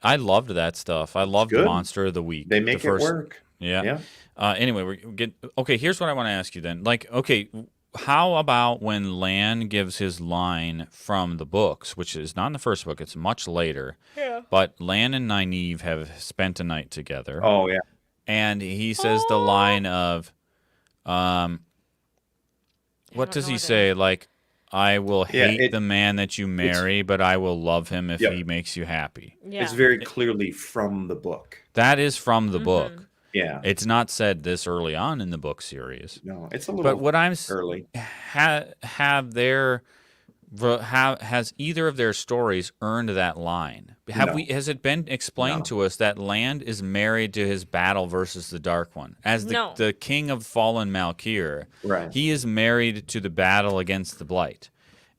I loved that stuff. I loved good. Monster of the Week. they the make first, it work. Yeah. Yeah. Anyway, okay. Here's what I want to ask you then. Like, okay, how about when Lan gives his line from the books, which is not in the first book; it's much later. yeah. But Lan and Nynaeve have spent a night together, Oh, yeah. and he says the line of, what don't does know he what it say? Like, I will Yeah, hate the man that you marry, but I will love him if Yep. he makes you happy. Yeah. It's very clearly from the book. That is from the Mhm. book. Yeah. It's not said this early on in the book series. No, it's a little But what I'm early. has either of their stories earned that line? No. Has it been explained No. to us that Land is married to his battle versus the Dark One as No. the king of fallen Malkir? Right. He is married to the battle against the Blight.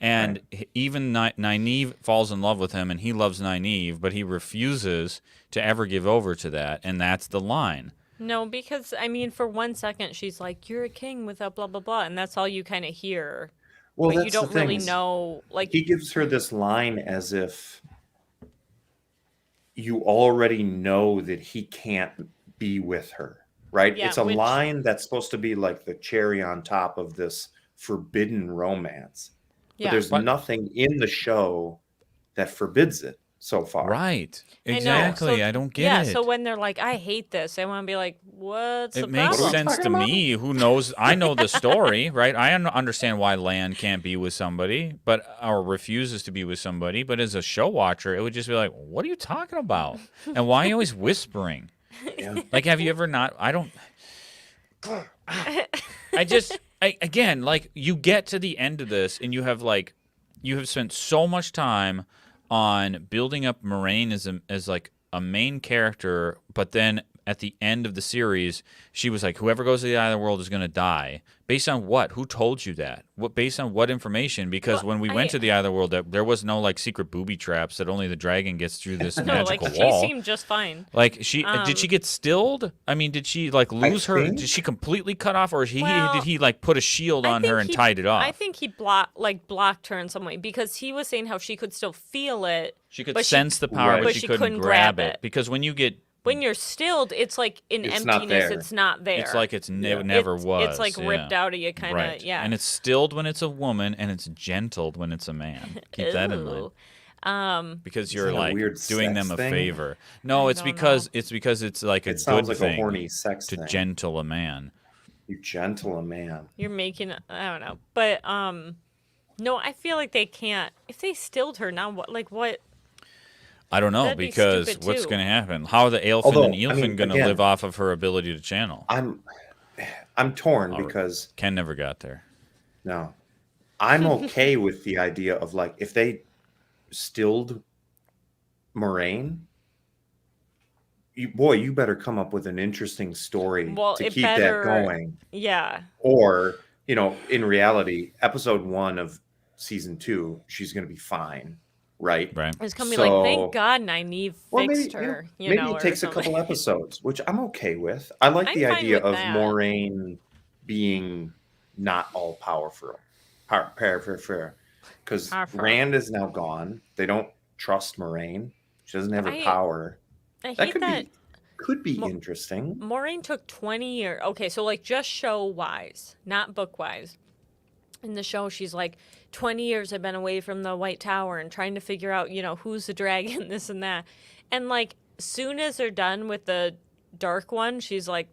And even Nynaeve falls in love with him, and he loves Nynaeve, but he refuses to ever give over to that, and that's the line. No, because I mean, for 1 second, she's like, "You're a king without blah blah blah," and that's all you kind of hear. Well, but you that's the don't really thing is know. Like, He gives her this line as if you already know that he can't be with her, right? Yeah, it's a which- line that's supposed to be like the cherry on top of this forbidden romance. But yeah, there's But- nothing in the show that forbids it. so far. Right. I know. Exactly. So, I don't get yeah, it. so when they're like, I hate this, I want to be like, what's the It makes problem? sense to talking about? me. Who knows? I know the story, right? I understand why Lan can't be with somebody, but or refuses to be with somebody. But as a show watcher, it would just be like, "What are you talking about? And why are you always whispering? Yeah. Like, have you ever not? I don't. Again, like you get to the end of this, and you have spent so much time on building up Moraine as like a main character, but then at the end of the series, she was like, whoever goes to the eye of the world is going to die. Based on what? Who told you that? What? Based on what information? Because Well, when we went to the eye of the world, there was no like secret booby traps that only the dragon gets through this No, like magical she wall. seemed just fine. Like did she get stilled? I mean, did she like lose her? think- Did she completely cut off, or Well, did he like put a shield I on think her and he- tied it off? I think he blocked her in some way because he was saying how she could still feel it. She could but sense the power, Right. but she couldn't grab it. Because when you get, When you're stilled, it's like in It's not emptiness. there. It's not there. it's like it's Yeah. never It's- was. It's like ripped out of you, kind of. Right. Yeah. And it's stilled when it's a woman, and it's gentled when it's a man. Keep that in mind. Ooh. Because Is you're that a like weird doing sex them a thing? favor. No, I it's don't because know. it's like a It sounds good like thing a horny sex to thing. gentle a man. You gentle a man. You're making. I don't know, but no, I feel like they can't. If they stilled her now, what? Like what? I don't know That'd be because stupid, what's too. going to happen? How are the Aelfin Although, and I Eelfin mean, going to again- live off of her ability to channel? I'm torn All right. because Ken never got there. no, I'm okay with the idea of like if they stilled Moraine, you better come up with an interesting story Well, to it keep better- that going. Yeah. Or, in reality, episode 1 of season 2, she's going to be fine, right? Right. It's gonna be like, So- thank God Nynaeve Or fixed maybe, her. You maybe know, it takes or a couple something. episodes, which I'm okay with. I like I'm the fine idea with of that. Moraine being not all powerful. Because Powerful. Rand is now gone. They don't trust Moraine. She doesn't have her I power. I That hate could that. be Mo- interesting. Maureen took 20 years. Okay, so like just show wise, not book wise. In the show, she's like, 20 years I've been away from the White Tower and trying to figure out, who's the dragon, this and that. And like, soon as they're done with the dark one, she's like,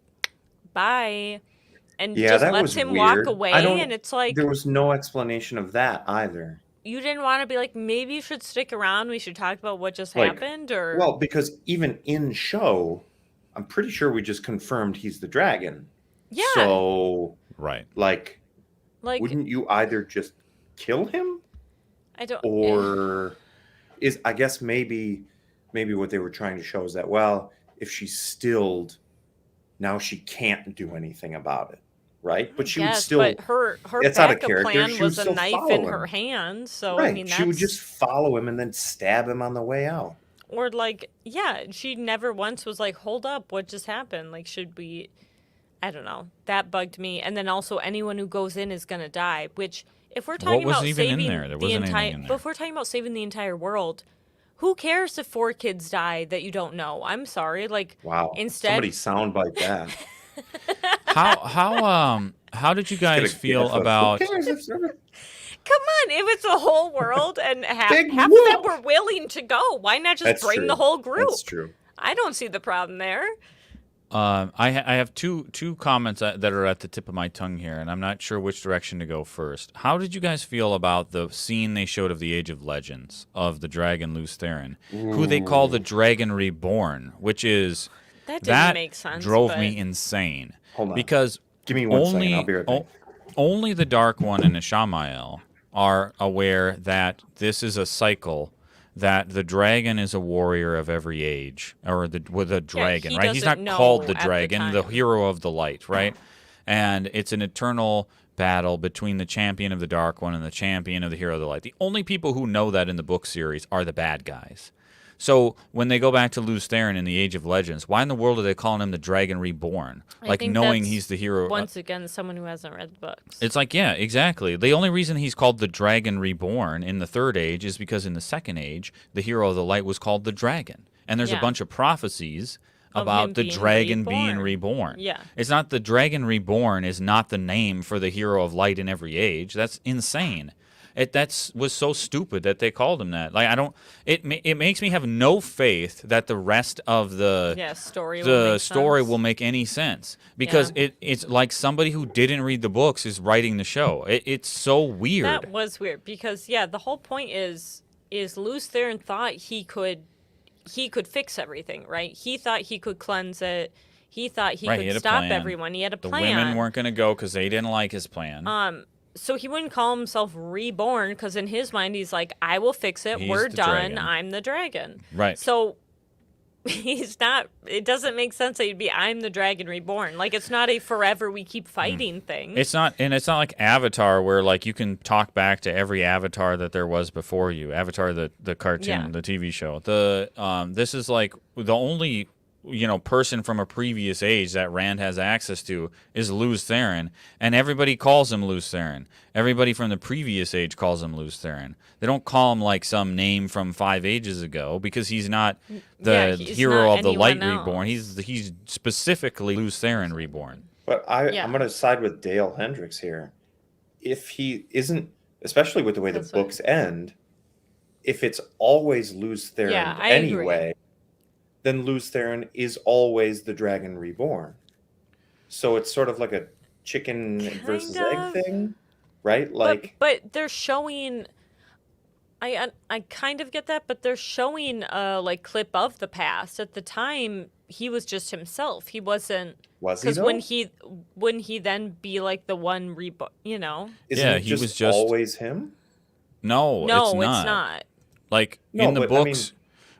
bye. And Yeah, just that lets was him weird. walk away. I don't- And it's like, There was no explanation of that either. you didn't want to be like, maybe you should stick around. We should talk about what just Like, happened. Or, Well, because even in show, I'm pretty sure we just confirmed he's the dragon. yeah. So, Right. like, wouldn't you either just kill him I don't. or I guess maybe what they were trying to show is that, well, if she's stilled, now she can't do anything about it, right? But she would Yes, still, but her it's out of backup character, plan she was would a still knife follow in him. her hand. So right? I mean, She would that's just follow him and then stab him on the way out. or like, yeah, she never once was like, hold up, what just happened? Like, should we? I don't know. That bugged me. And then also, anyone who goes in is gonna die. Which, if we're talking was about even in saving there? There the wasn't entire, anything in there. but if we're talking about saving the entire world, who cares if 4 kids die that you don't know? I'm sorry. Like, Wow! Instead- somebody soundbite that. How did you guys feel about? come on, if it's a whole world and half Big of them whoop. were willing to go, why not just That's bring true. the whole group? That's true. I don't see the problem there. I have two comments that are at the tip of my tongue here, and I'm not sure which direction to go first. How did you guys feel about the scene they showed of the Age of Legends of the dragon Lews Therin, who they call the Dragon Reborn, which is That didn't that make sense. drove but me insane Hold on. because Give me one second. only I'll be right back. only the Dark One and Ishamael are aware that this is a cycle. That the dragon is a warrior of every age, or with a dragon, he right? He's not doesn't know called the at the dragon, the time. hero of the light, right? And it's an eternal battle between the champion of the Dark One and the champion of the hero of the light. The only people who know that in the book series are the bad guys. So when they go back to Lews Therin in the Age of Legends, why in the world are they calling him the Dragon Reborn? I Like think knowing that's he's the hero. once again, someone who hasn't read the books. It's like, yeah, exactly. The only reason he's called the Dragon Reborn in the Third Age is because in the Second Age, the hero of the light was called the Dragon. And there's a Yeah. bunch of prophecies Of about him the being dragon being reborn. reborn. Yeah. It's not the Dragon Reborn is not the name for the hero of light in every age. That's insane. That's was so stupid that they called him that. Like I don't. It makes me have no faith that the rest of the story will make any sense because it's like somebody who didn't read the books is writing the show. It's so weird. That was weird because the whole point is Lews Therin thought he could fix everything, right? He thought he could cleanse it. He thought he could stop everyone. He had a plan. The women weren't going to go because they didn't like his plan. So he wouldn't call himself reborn because in his mind he's like, I will fix it. We're done. Dragon. I'm the dragon. Right. So he's not. It doesn't make sense that he'd be I'm the dragon reborn. Like it's not a forever we keep fighting thing. It's not, and it's not like Avatar where like you can talk back to every Avatar that there was before you. Avatar, the cartoon, the TV show. This is like the only person from a previous age that Rand has access to is Lews Therin, and everybody calls him Lews Therin. Everybody from the previous age calls him Lews Therin. They don't call him like some name from 5 ages ago because he's not the hero of the Light Reborn. He's specifically Lews Therin Reborn. But I'm going to side with Dale Hendricks here. If he isn't, especially with the way the books end, if it's always Lews Therin anyway, then Lews Therin is always the dragon reborn. So it's sort of like a chicken versus egg thing, right? Like, but they're showing. I kind of get that, but they're showing a clip of the past. At the time, he was just himself. He wasn't. Was he? Because wouldn't he then be like the one reborn? Isn't he was just always him. No, it's not. Like in the books.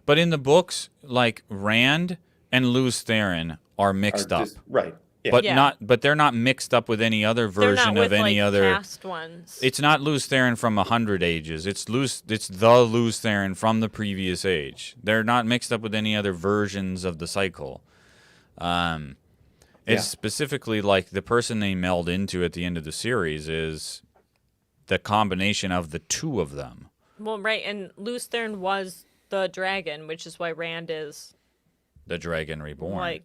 But in the books, like Rand and Lews Therin are mixed up, right? Yeah. But they're not mixed up with any other version of any other past ones. It's not Lews Therin from 100 ages. It's the Lews Therin from the previous age. They're not mixed up with any other versions of the cycle. It's specifically like the person they meld into at the end of the series is the combination of the two of them. Well, right, and Lews Therin was the dragon, which is why Rand is the dragon reborn.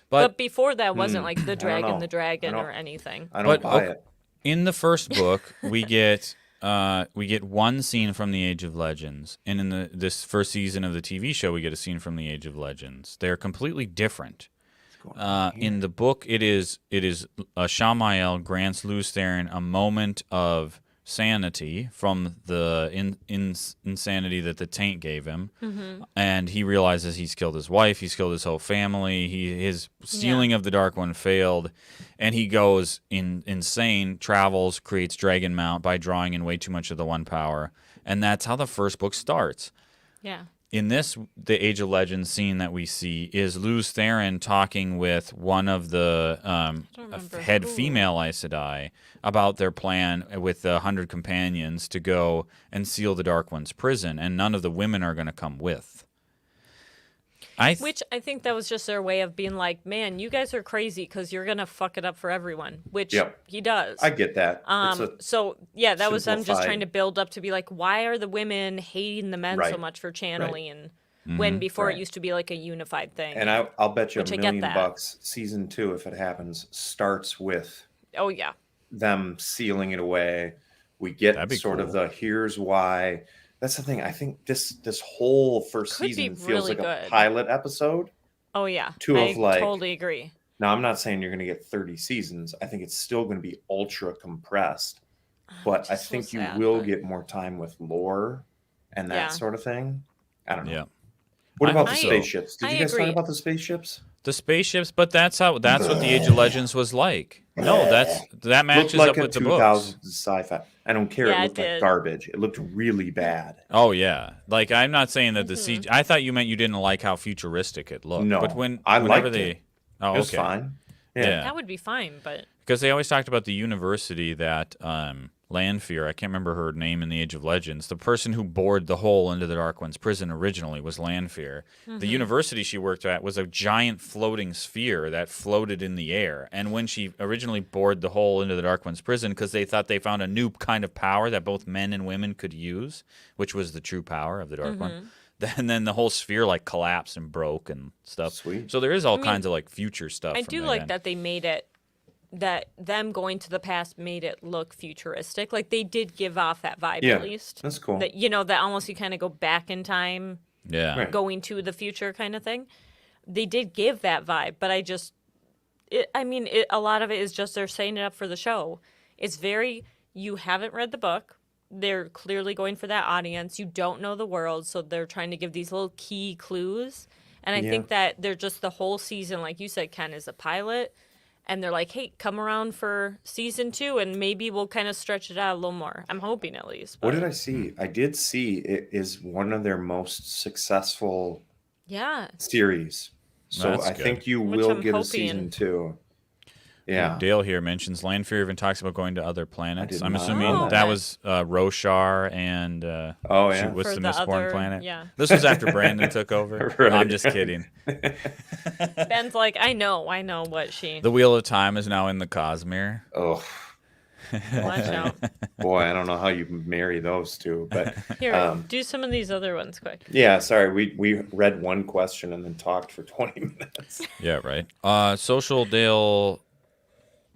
But before that wasn't like the dragon or anything. I don't buy it. In the first book, we get one scene from the Age of Legends, and in this first season of the TV show, we get a scene from the Age of Legends. They're completely different. In the book, it is Shamael grants Lews Therin a moment of sanity from the insanity that the taint gave him, and he realizes he's killed his wife, he's killed his whole family, his sealing of the Dark One failed, and he goes insane, travels, creates Dragonmount by drawing in way too much of the One Power, and that's how the first book starts. Yeah. In this, the Age of Legends scene that we see is Lews Therin talking with one of the head female Aes Sedai about their plan with the 100 companions to go and seal the Dark One's prison, and none of the women are going to come with. Which I think that was just their way of being like, man, you guys are crazy because you're going to fuck it up for everyone, which he does. I get that. That was them just trying to build up to be like, why are the women hating the men so much for channeling? And when before it used to be like a unified thing. And I'll bet you $1 million season 2, if it happens, starts with them sealing it away. We get sort of the here's why. That's the thing. I think this whole first season feels like a pilot episode. Oh yeah, I totally agree. Now I'm not saying you're going to get 30 seasons. I think it's still going to be ultra compressed, but I think you will get more time with lore and that sort of thing. I don't know. Yeah. What about the spaceships? Did you guys talk about the spaceships? The spaceships, but that's what the Age of Legends was like. No, that matches up with the books. Sci-fi. I don't care. It looked like garbage. It looked really bad. Oh yeah, like I'm not saying that the CG. I thought you meant you didn't like how futuristic it looked. No, but I liked it. It was okay, fine. Yeah, that would be fine, but because they always talked about the university that Lanfear, I can't remember her name in the Age of Legends, the person who bored the hole into the Dark One's prison originally was Lanfear. The university she worked at was a giant floating sphere that floated in the air. And when she originally bored the hole into the Dark One's prison, because they thought they found a new kind of power that both men and women could use, which was the true power of the Dark One, and then the whole sphere collapsed and broke and stuff. Sweet. So there is all kinds of future stuff. I do like that they made it that them going to the past made it look futuristic. Like they did give off that vibe Yeah, at least. that's cool. That that almost you kind of go back in time, Yeah. Right. going to the future kind of thing. They did give that vibe, but a lot of it is just they're setting it up for the show. It's very, you haven't read the book. They're clearly going for that audience. You don't know the world, so they're trying to give these little key clues. And I Yeah. think that they're just the whole season, like you said, Ken, is a pilot. And they're like, hey, come around for season 2, and maybe we'll kind of stretch it out a little more. I'm hoping at least. What but- did I see? I did see it is one of their most successful Yeah. series. So That's I good. think you Which will I'm get a hoping. season 2. Yeah. Dale here mentions Lanfear even talks about going to other planets. did I'm not assuming know that that. was Roshar and Oh, yeah. shoot, what's For the the Mistborn other- planet? yeah. This was after Brandon took over. Right. I'm just kidding. Ben's like, I know what she. The Wheel of Time is now in the Cosmere. Oh, Watch out. boy, I don't know how you marry those two. But Here, do some of these other ones quick. yeah, sorry. We read one question and then talked for 20 minutes. Yeah, right.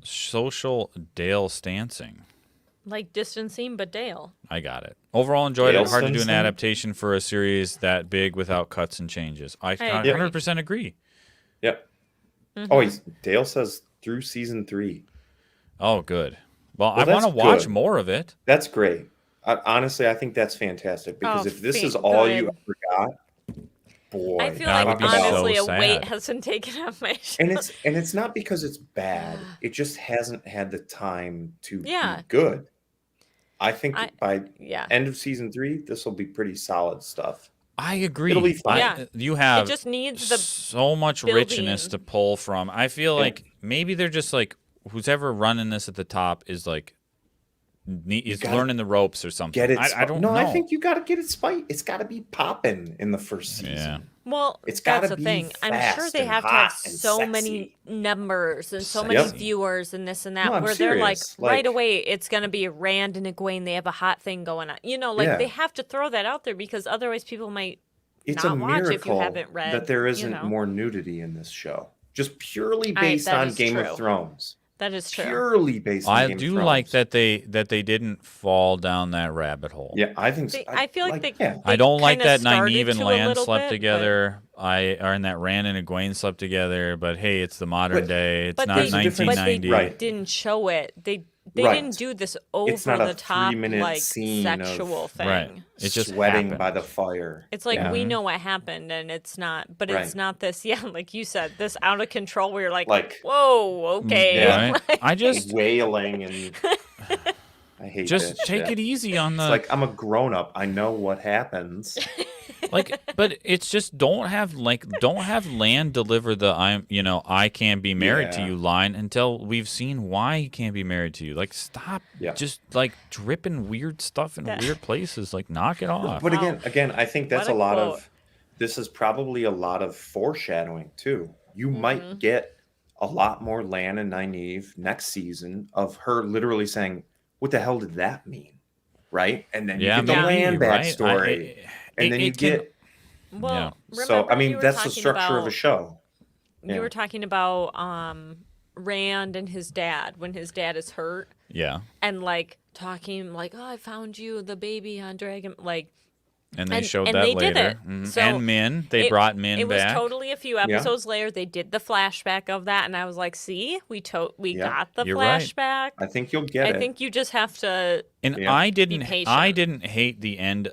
Social Dale Stancing. Like distancing, but Dale. I got it. Overall, enjoyed Dale it. Hard to do an Stancing? adaptation for a series that big without cuts and changes. I agree. 100% agree. Yep. Mm-hmm. Oh, Dale says through season 3. Oh, good. Well, Well, I want to that's watch good. more of it. That's great. Honestly, I think that's fantastic because Oh, if this is thank all God. you ever got, boy, I feel that like would be so honestly a sad. weight has been taken off my shoulders. and it's not because it's bad. It just hasn't had the time to Yeah. be good. I think by Yeah. end of season 3, this will be pretty solid stuff. I agree. It'll be fine. Yeah. You have It just needs the so much richness building. to pull from. I feel Yeah. like maybe they're just like who's ever running this at the top is like is gotta learning the ropes or something. Get it? I don't no, know. I think you got to get it spiked. It's got to be popping in the first season. Yeah. Well, It's that's gotta the be thing. I'm sure fast they and have to have hot and so many sexy. numbers and so many Yep. viewers and this and that, No, I'm where they're like, serious. right Like- away, it's going to be Rand and Egwene. They have a hot thing going on. Yeah. They have to throw that out there because otherwise people might. It's not a watch if you miracle haven't read, that there you isn't know. more nudity in this show. Just purely based that on is Game true. of Thrones. That is true. Purely based on I Game of do Thrones. like that they didn't fall down that rabbit hole. Yeah, I think so. I feel like they- yeah. I don't like kinda that Nynaeve and started to a Lan little slept bit, but- together. And that Rand and Egwene slept together. But hey, it's the modern But- day. It's But not they, There's a difference. but they 1990. Right. didn't show it. They Right. didn't do this It's not over a the top 3-minute like scene of- sexual thing. Right. It just sweating happened. by the fire. It's like Yeah. we know what happened, and it's not. But it's Right. not this. Yeah, like you said, this out of control. Where you're like, Like- whoa, okay. Yeah. Right? I just wailing and I hate just that take shit. it easy on the It's like I'm a grown up. I know what happens. but it's just don't have Lan deliver the I can't be married to Yeah. you line until we've seen why he can't be married to you. Like stop Yeah. just like dripping weird stuff in That- weird places. Like knock it off. But Wow. again, I think that's What a a lot quote. of. This is probably a lot of foreshadowing too. You Mm-hmm. might get a lot more Lan and Nynaeve next season of her literally saying, "What the hell did that mean?" Right, and then Yeah, you get the maybe, Lan right? backstory, and then you get. Well, Yeah. So I remember you mean, were that's the talking structure of a about- show. You Yeah. were talking about Rand and his dad when his dad is hurt Yeah. and like talking like, oh, I found you the baby on Dragon, like. And they And- showed and that they did later. it. Mhm. So and Min. They it- brought Min It was back. totally a few episodes later. They did the flashback of that, and I was like, "See, we Yeah. got the You're right. flashback." I think you'll get I it. think you just have to. And Yeah. I didn't patient. hate the end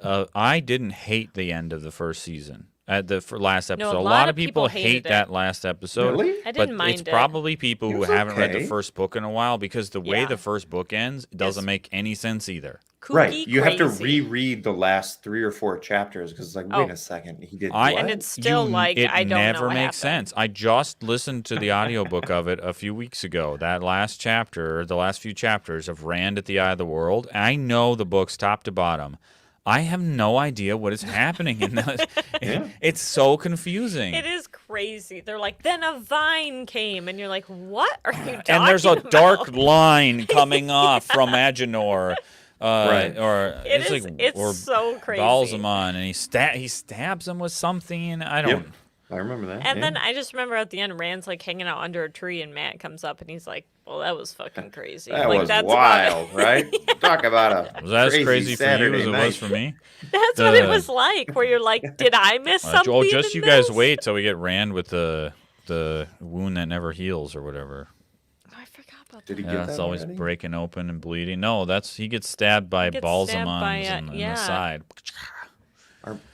of the first season. At the last episode, a a lot lot of of people people hate hated it. that last episode. Really? I But didn't mind it's it. probably people It who was haven't read the okay. first book in a while because the way Yeah. the first book ends doesn't It's make any sense either. Right, Kooky, you have to crazy. reread the last 3 or 4 chapters because it's like, wait Oh. a second, he did I what? And it's still like, it I don't know never what makes happened. sense. I just listened to the audiobook of it a few weeks ago. That last chapter, the last few chapters of Rand at the Eye of the World. I know the books top to bottom. I have no idea what is happening in that. Yeah. It's so confusing. It is crazy. They're like, then a vine came, and you're like, what are you talking about? And there's a dark line coming off from Agenor. Right. Or It it's is. like It's or so crazy. Balsamon, and he stabs him with something. I don't. I remember that. And yeah. then I just remember at the end, Rand's like hanging out under a tree, and Matt comes up and he's like, "Well, that was fucking crazy." That like was that's wild, right? Talk about a Was that as crazy for you Saturday as it night. was for me? That's what it The- was like. Where you're like, "Did I miss something?" Oh, just in you guys this? wait till we get Rand with the wound that never heals or whatever. Oh, I forgot about Did he that. get Yeah, it's that always already? breaking open and bleeding. No, he gets stabbed by gets balsamons stabbed by, in the yeah. side.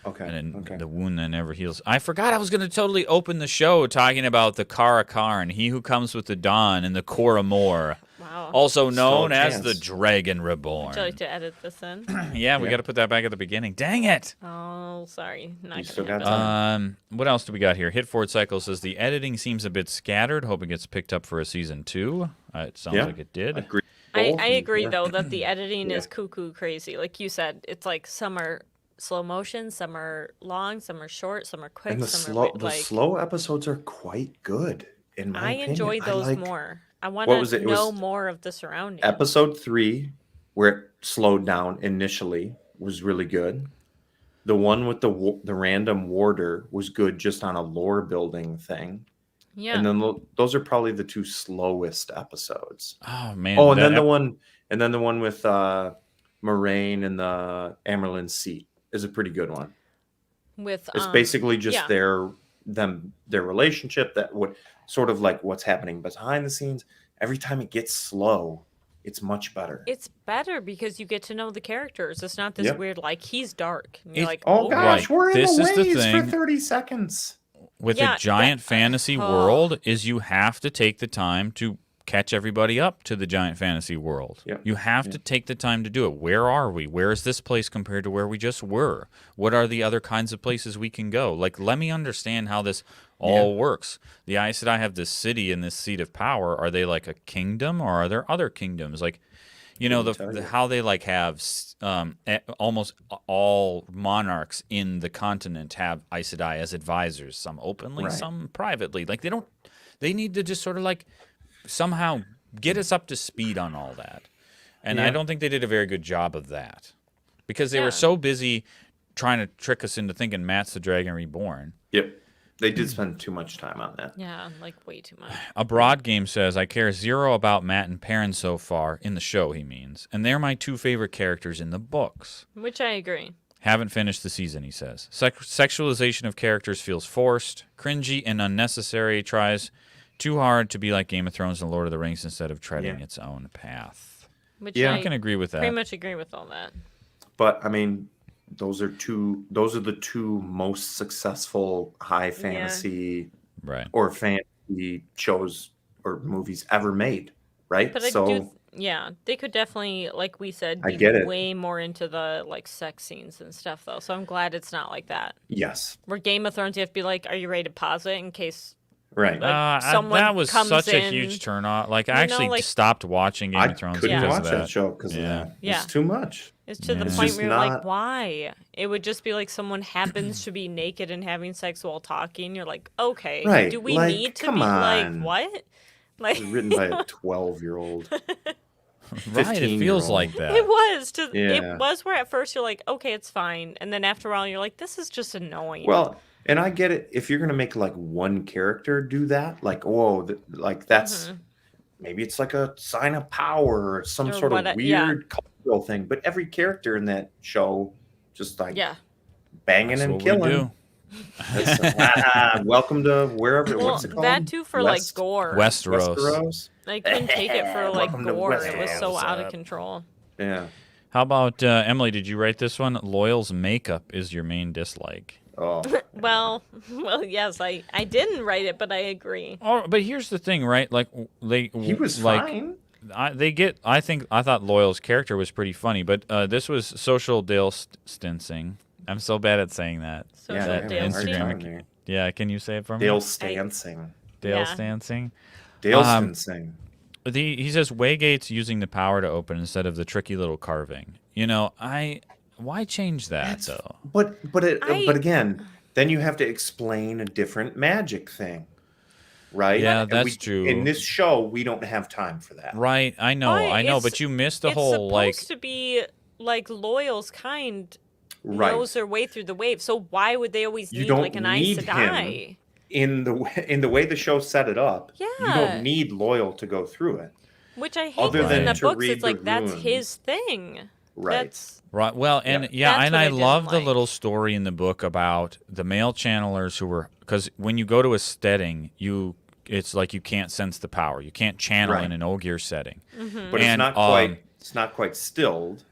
Okay. And then okay. the wound that never heals. I forgot I was going to totally open the show talking about the Kara Karn, he who comes with the dawn, and the Korra Mor, Wow. also known Still a as the chance. Dragon Reborn. Would you like to edit this in? Yeah, we Yeah. got to put that back at the beginning. Dang it! Oh, sorry. Not You gonna still do got that. time. What else do we got here? Hitford Cycle says the editing seems a bit scattered. Hope it gets picked up for a season 2. It sounds Yeah. like it did. Agree. I agree Yeah. though that the editing Yeah. is cuckoo crazy. Like you said, it's like some are slow motion, some are long, some are short, some are quick, And the some slow are the like. slow episodes are quite good in my I opinion. enjoy those like more. I want what was to it? It know was more of the surroundings. episode 3 where it slowed down initially was really good. The one with the random warder was good just on a lore building thing. Yeah. And then those are probably the 2 slowest episodes. Oh man! Oh, and that then the one with Moraine and the Amerlin seat is a pretty good one. With It's basically just yeah. their relationship, that what sort of like what's happening behind the scenes. Every time it gets slow, it's much better. It's better because you get to know the characters. It's not this Yep. weird like he's dark. And you're It- like, Oh okay. gosh, Right. we're in This the is the waves thing. for 30 seconds. with Yeah, a giant that- fantasy oh. world is you have to take the time to catch everybody up to the giant fantasy world. Yep. You have to take the time to do it. Where are we? Where is this place compared to where we just were? What are the other kinds of places we can go? Like, let me understand how this all works. The Aes Sedai have this city and this seat of power. Are they like a kingdom, or are there other kingdoms? Like, you know, Couldn't tell you. how they like have almost all monarchs in the continent have Aes Sedai as advisors. Some openly, Right. some privately. Like they need to just sort of like somehow get us up to speed on all that. And I Yeah. don't think they did a very good job of that because they Yeah. were so busy trying to trick us into thinking Matt's the Dragon Reborn. Yep. They did spend too much time on that. Yeah, like way too much. A Broad Game says, I care zero about Matt and Perrin so far, in the show he means, and they're my 2 favorite characters in the books. Which I agree. Haven't finished the season, he says. Sexualization of characters feels forced, cringy, and unnecessary. Tries too hard to be like Game of Thrones and Lord of the Rings instead of treading Yeah. its own path. Which Yeah. I I can agree with pretty that. much agree with all that. But I mean, those are the 2 most successful high fantasy Right. or fantasy shows or movies ever made, right? But I do, yeah, they could definitely, like we said, I be get it. way more into the like sex scenes and stuff, though. So I'm glad it's not like that. yes, Where Game of Thrones, you have to be like, "Are you ready to pause it in case?" right. Like, someone that was comes such a in, huge turn off. Like, I you know, actually like- stopped watching Game I of Thrones couldn't because watch of that show because Yeah. of that. Yeah. It's too much. It's to the Yeah. It's point just where you're like, not- "Why?" It would just be like someone happens to be naked and having sex while talking. You're like, "Okay, Right, do we like, need to come be like on. what?" Like It was written by a 12-year-old. Right, it feels 15-year-old. like that. it was to Yeah. it was where at first you're like, "Okay, it's fine," and then after a while you're like, "This is just annoying." Well, and I get it. If you're gonna make like one character do that, like whoa, like that's maybe it's like a sign of power or some Or sort of what- yeah. weird cultural thing. But every character in that show just like yeah. banging That's and what we killing. do. Welcome to wherever. Well, what's it called? that too for like gore. Westeros. Westeros. I couldn't take it for like Welcome to gore. It was so Westeros. out of control. Yeah. How about Emily? Did you write this one? Loyal's makeup is your main dislike. Oh, Well, yes, I didn't write it, but I agree. Oh, but here's the thing, right? Like he was like, fine. I thought Loyal's character was pretty funny, but this was social Dale Stinsing. I'm so bad at saying that. Social that Dale Instagram Sting. account. Yeah, can you say it for me? Dale Stansing. Dale Yeah. Stansing. Dale Um, Stansing. He says Waygate's using the power to open instead of the tricky little carving. You know, why change that though? But I- again, then you have to explain a different magic thing, right? Yeah, And that's true. In this show, we don't have time for that. Right, I know, Why? but you missed the It's whole supposed like to be like Loyal's kind Right. knows their way through the wave. So why would they always You need don't like an Aes need Sedai? in the way the show set it up, you Yeah. don't need Loyal to go through it. Which I hate Other because in than the to books read it's the like that's runes. his thing. Right. That's Right. Well, and yeah, That's and what I I didn't love the like. little story in the book about the male channelers who were, because when you go to a setting, it's like you can't sense the power. You can't channel Right. in an Ogier setting. But And, it's not quite stilled.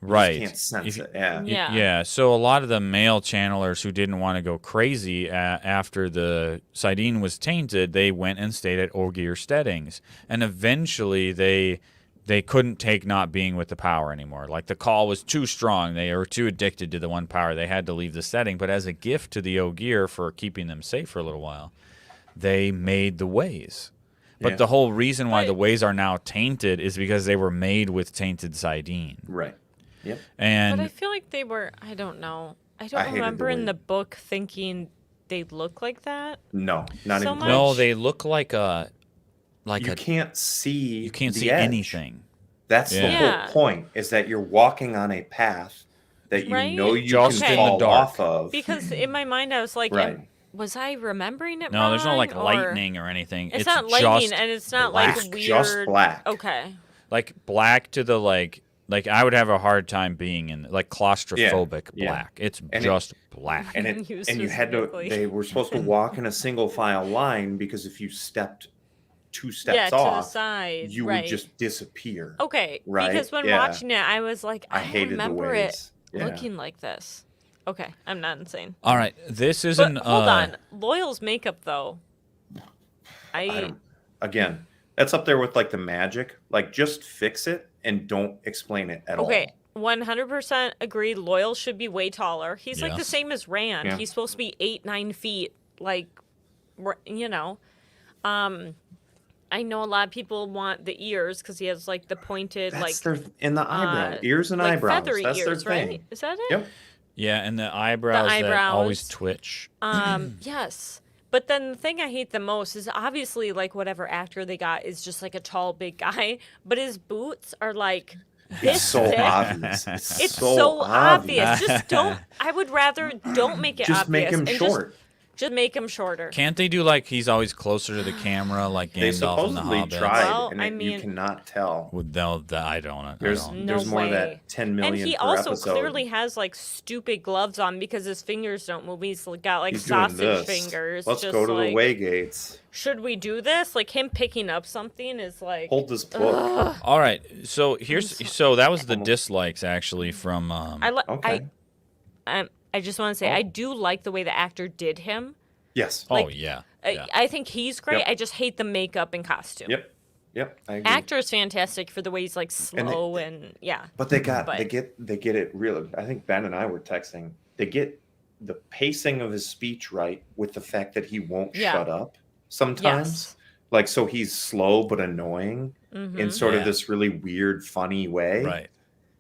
You just Right. can't sense If- it. Yeah. Yeah. Yeah. So a lot of the male channelers who didn't want to go crazy after the Sidene was tainted, they went and stayed at Ogier steadings, and eventually they couldn't take not being with the power anymore. Like the call was too strong. They were too addicted to the one power. They had to leave the setting. But as a gift to the Ogier for keeping them safe for a little while, they made the ways. But Yeah. the whole reason why But- the ways are now tainted is because they were made with tainted Sidene. Right. Yep. And But I feel like they were. I don't know. I I don't hated the remember in way- the book thinking they look like that. No, not So even much. no, close. they look like You can't see. you can't the see edge. anything. That's the Yeah. whole point. Is that you're walking on a path that you Right? know you Just can in the fall dark. off of. Because in my mind I was like, Right. was I remembering it No, wrong? there's no like or- lightning or anything. It's not lightning, and it's not black. like weird. Just black. Okay. like black to the like I would have a hard time being in like claustrophobic Yeah. black. It's And just black. and You you had to. specifically. They were supposed to walk in a single file line because if you stepped 2 steps Yeah, to the off, side. you right. would just disappear. Okay. Right? Because when Yeah. watching it, I was like, I I don't hated the remember it ways. Yeah. looking like this. Okay, I'm not insane. All right, this But isn't. hold on, Loyal's makeup though. I don't, again, that's up there with like the magic. Like, just fix it and don't explain it at all. Okay, 100% agree. Loyal should be way taller. He's like the Yes. same as Rand. Yeah. He's supposed to be 8-9 feet. Like, you know, I know a lot of people want the ears because he has like the pointed, That's like their in the eyebrow, ears and like eyebrows. feathery That's ears, their thing. right? Is that it? Yep. Yeah, and the eyebrows, that always eyebrows. twitch. Yes. But then the thing I hate the most is obviously like whatever actor they got is just like a tall, big guy, but his boots are like this It's so thick. obvious. It's so obvious. Just don't. I would rather don't make it Just obvious. make him and short. Just make him shorter. Can't they do like he's always closer to the camera, like They Gandalf in the supposedly Hobbit? tried, Well, and I you mean- cannot tell. Well, no, I don't. There's No more way. than 10 million And he per also episode. clearly has like stupid gloves on because his fingers don't move. He's got like He's doing sausage this. fingers. Let's just go to like, the way gates. Should we do this? Like him picking up something is like. Hold this book. All right, so so that was the dislikes actually from. Okay. I just want to say Oh. I do like the way the actor did him. Yes. Oh like, yeah. I think he's great. Yep. I just hate the makeup and costume. Yep. Yep. I agree. Actor is fantastic for the way he's like slow and yeah. But they got But- they get it real. I think Ben and I were texting. They get the pacing of his speech right with the fact that he won't Yeah. shut up sometimes. Yes. Like, so he's slow but annoying in sort Yeah. of this really weird, funny way. Right.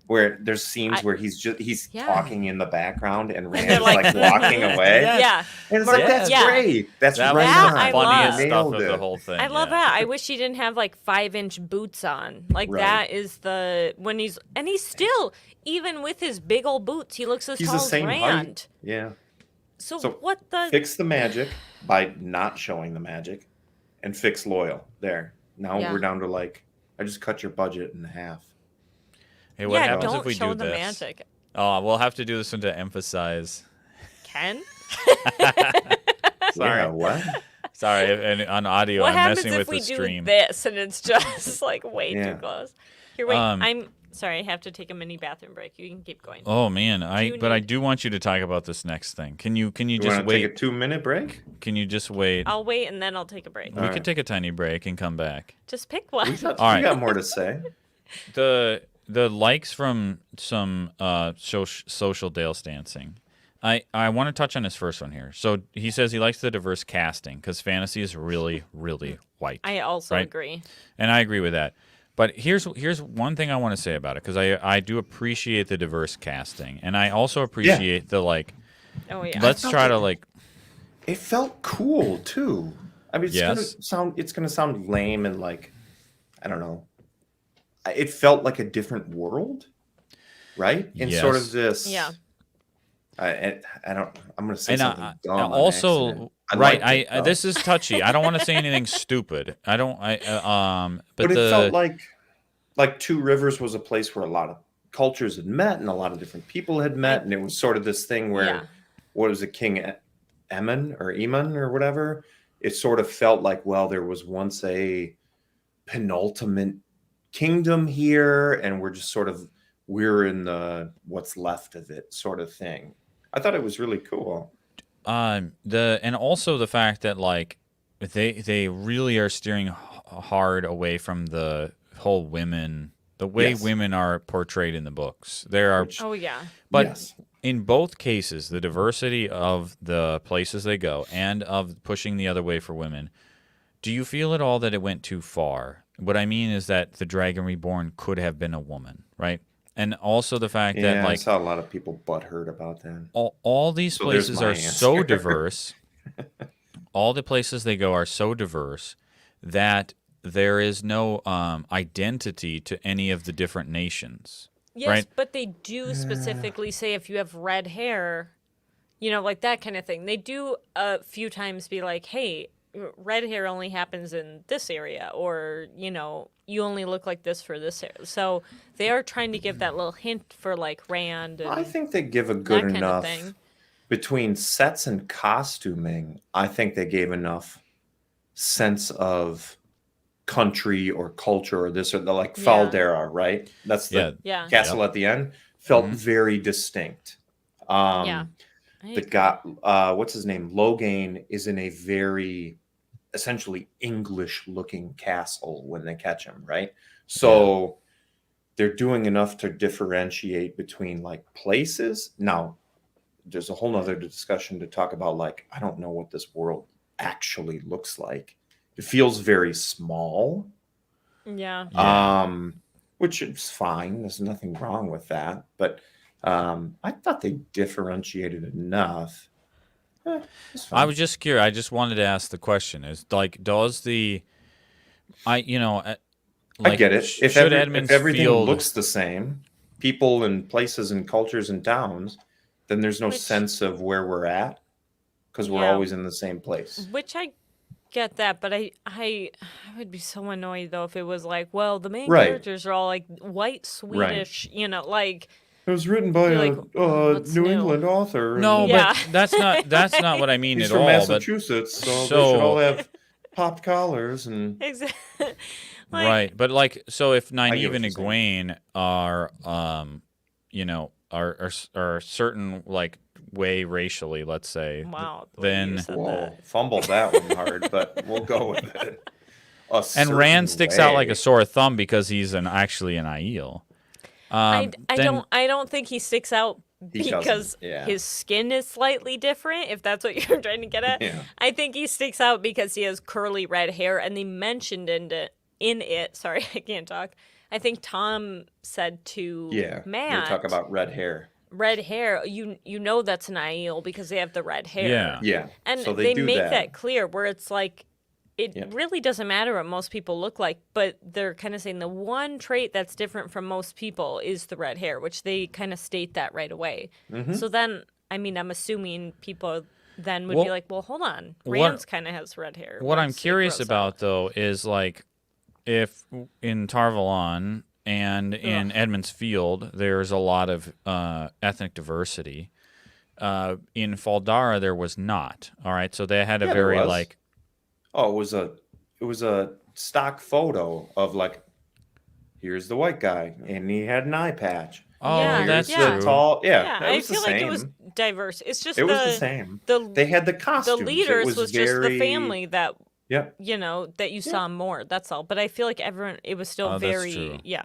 Where there's scenes I- where he's Yeah. talking in the background and they're Rand's like, walking away. Yeah. Yeah. And it's like, that's Yeah. great. That's That right was That on. I the funniest love. stuff of Nailed the it. whole thing. I love yeah. that. I wish he didn't have like 5-inch boots on. Like Right. that is the when he's still even with his big old boots, he looks as He's tall the same as height. Rand. Yeah. So, So what the Fix the magic by not showing the magic and fix loyal. There. Now Yeah. we're down to like, I just cut your budget in half. Hey, what yeah, happens don't if we show do the this? magic. Oh, we'll have to do this one to emphasize. Ken? Sorry. Yeah, what? Sorry, and on audio, What I'm happens messing if with we the do stream. this and it's just like way Yeah. too close? Here, wait. Um, I'm sorry. I have to take a mini bathroom break. You can keep going. Oh man, you but I need- do want you to talk about this next thing. Can you You just want to take wait? a 2-minute break? Can you just wait? I'll wait and then I'll take a break. We All could right. take a tiny break and come back. Just pick one. We got, All we right. got more to say. The likes from some social Dale's dancing. I want to touch on his first one here. So he says he likes the diverse casting because fantasy is really, really white. I also Right. agree. And I agree with that. But here's one thing I want to say about it because I do appreciate the diverse casting, and I also appreciate the like. Oh yeah. Let's try to like. It felt cool too. I mean, Yes. it's gonna sound lame and like, I don't know. It felt like a different world, right? In sort Yes. of this. Yeah. I don't. I'm going to say And something dumb. on also, accident. I right? liked it, though. This is touchy. I don't want to say anything stupid. I don't. But it felt like Two Rivers was a place where a lot of cultures had met and a lot of different people had met, and it was sort of this thing where, Yeah. what was it, King Eamon or whatever? It sort of felt like, well, there was once a penultimate kingdom here, and we're in the what's left of it sort of thing. I thought it was really cool. And also the fact that like they really are steering hard away from the whole women, the way Yes. women are portrayed in the books. There are, Which- Oh yeah. but yes. in both cases, the diversity of the places they go and of pushing the other way for women. Do you feel at all that it went too far? What I mean is that the Dragon Reborn could have been a woman, right? And also the fact Yeah, that I like saw a lot of people butthurt about that. all these So there's places my are so answer. diverse. All the places they go are so diverse that there is no identity to any of the different nations. Yes, Right. but they do specifically say if you have red hair, you know, like that kind of thing. They do a few times be like, hey, red hair only happens in this area, or, you know, you only look like this for this area. So they are trying to give that little hint for like Rand and I think they give a that good kind of enough thing. between sets and costuming. I think they gave enough sense of country or culture or this or the like Yeah. Faldera, right? That's the Yeah. castle at the end. Felt Mhm. very distinct. Yeah. I The agree. guy, what's his name? Logain is in a very essentially English looking castle when they catch him, right? So they're doing enough to differentiate between like places. Now, there's a whole nother discussion to talk about, like, I don't know what this world actually looks like. It feels very small. Yeah. Yeah. Which is fine. There's nothing wrong with that. But I thought they differentiated enough. It's fine. I was just curious. I just wanted to ask the question: is like, does the, like, I get it. If, should if Edmonds everything Field looks the same, people and places and cultures and towns, then there's no Which- sense of where we're at because we're Yeah. always in the same place. Which I get that, but I would be so annoyed though if it was like, well, the main Right. characters are all like white Swedish, you know, like It was written by You're like, what's New new? England author. and No, Yeah. but that's not what I mean he's at from all. But Massachusetts, so they so- should all have popped collars and exactly. Like, right, but like, so if get Nynaeve what and you're saying. Egwene are, are a certain like way racially, let's say, wow. the way you then said whoa, that. fumbled that one hard, but we'll go with it. A and certain Rand sticks out like way. a sore thumb because he's actually an Aiel. I then- don't think he sticks out He doesn't, because yeah. his skin is slightly different, if that's what you're trying to get at. Yeah. I think he sticks out because he has curly red hair, and they mentioned in it. Sorry, I can't talk. I think Tom said to Yeah, Matt, we talk about red hair. red hair. You know that's an Aiel because they have the red hair. Yeah. Yeah, And so they do make that. that clear where it's like it Yep. really doesn't matter what most people look like, but they're kind of saying the one trait that's different from most people is the red hair, which they kind of state that right away. Mm-hmm. So then, I mean, I'm assuming people then would Well, be like, well, hold on. what- Rand's kind of has red hair. What I'm What's- it curious grows about out. though is like if in Tarvalon and in Edmonds Field there's a lot of ethnic diversity. In Faldara there was not. All right, so they had a Yeah, there very was. like Oh, it was a stock photo of like, here's the white guy, and he had an eye patch. oh Yeah, that's Here's yeah. the true. tall. Yeah, Yeah, that I was the feel like it same. was diverse. It's just It was the same. The They had the the costumes. leaders it was, very, just the family that Yep. you know that you saw more. That's all. But I feel like everyone it was still Oh, that's very true. yeah.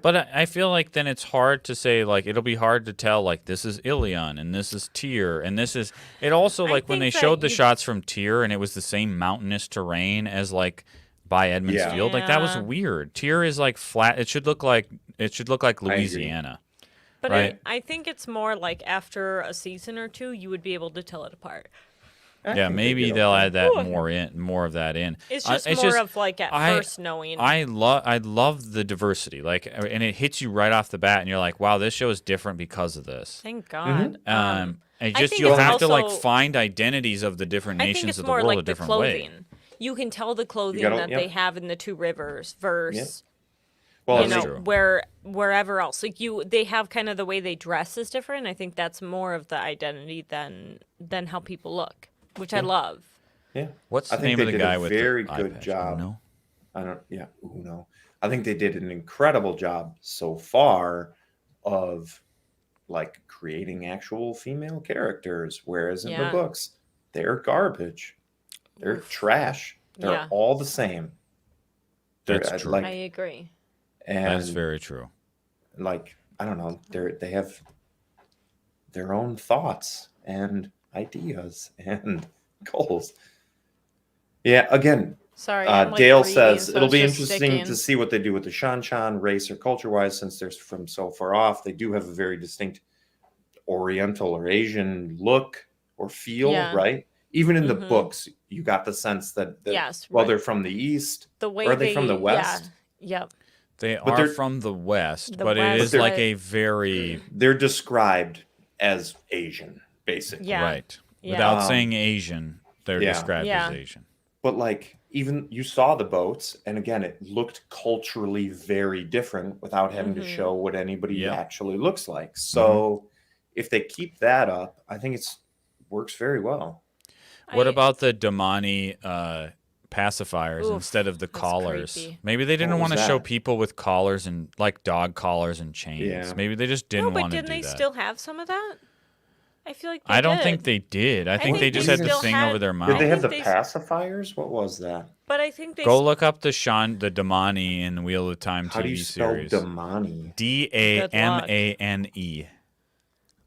But I feel like then it's hard to say, like, it'll be hard to tell, like, this is Ilion and this is Tyr and this is. It also, I like, when they think that showed the you- shots from Tyr and it was the same mountainous terrain as, like, by Edmonds Yeah. Field, like, that was Yeah. weird. Tyr is, like, flat. It should look like agree. Louisiana. But Right. I think it's more like after a season or two, you would be able to tell it apart. I Yeah, think they maybe did they'll okay. add that Ooh. more of that in. It's just more of like at I- first knowing. I love the diversity, like, and it hits you right off the bat, and you're like, wow, this show is different because of this. Thank God. Mm-hmm. It I just think you'll it's have to like also- find identities of the different I think nations it's of the more world like a the different way. clothing. You can tell the clothing gotta- that yep. they have in the Two Rivers versus Well, you and That's know true. wherever else. Like they have kind of the way they dress is different. I think that's more of the identity than how people look, which I love. yeah. What's I the think name of they the did guy a with very the good eye patch? job. Uno? Uno. I think they did an incredible job so far of like creating actual female characters, whereas in the Yeah. books, they're garbage. They're Oof. trash. They're Yeah. all the same. They're, That's true. Like, I agree. and That's very true. like I don't know, they have their own thoughts and ideas and goals. Yeah, again, Sorry, I'm like Dale reading, says so it'll it's be just interesting sticking. to see what they do with the Shan race or culture wise, since they're from so far off. They do have a very distinct Oriental or Asian look or feel, Yeah. right? Even in the Mhm. books, you got the sense that Yes, well, right. they're from the East. The way Or are they from the West? Yeah. Yep. They But are they're- from the West, The but it West, is but like but- a very They're described as Asian, basically. Yeah. right. Yeah. Without Um, saying Asian, they're yeah. described Yeah. as Asian. But like even you saw the boats, and again, it looked culturally very different without having to Mhm. show what anybody Yeah. actually looks like. So if they keep that up, I think it's works very well. What I- about the Damani pacifiers Oof, instead of the that's collars? creepy. Maybe they didn't What was want to show that? people with collars and like dog collars and chains. Yeah. Maybe they just No, didn't but want to didn't do they that. still have some of that? I feel like they I don't did. think they did. I think they think just they had the still thing had- over their Did mouth. they have the think they- pacifiers? What was that? But I think they. Go look up the Damani in Wheel of Time How do you TV spell series. Damani? Damane.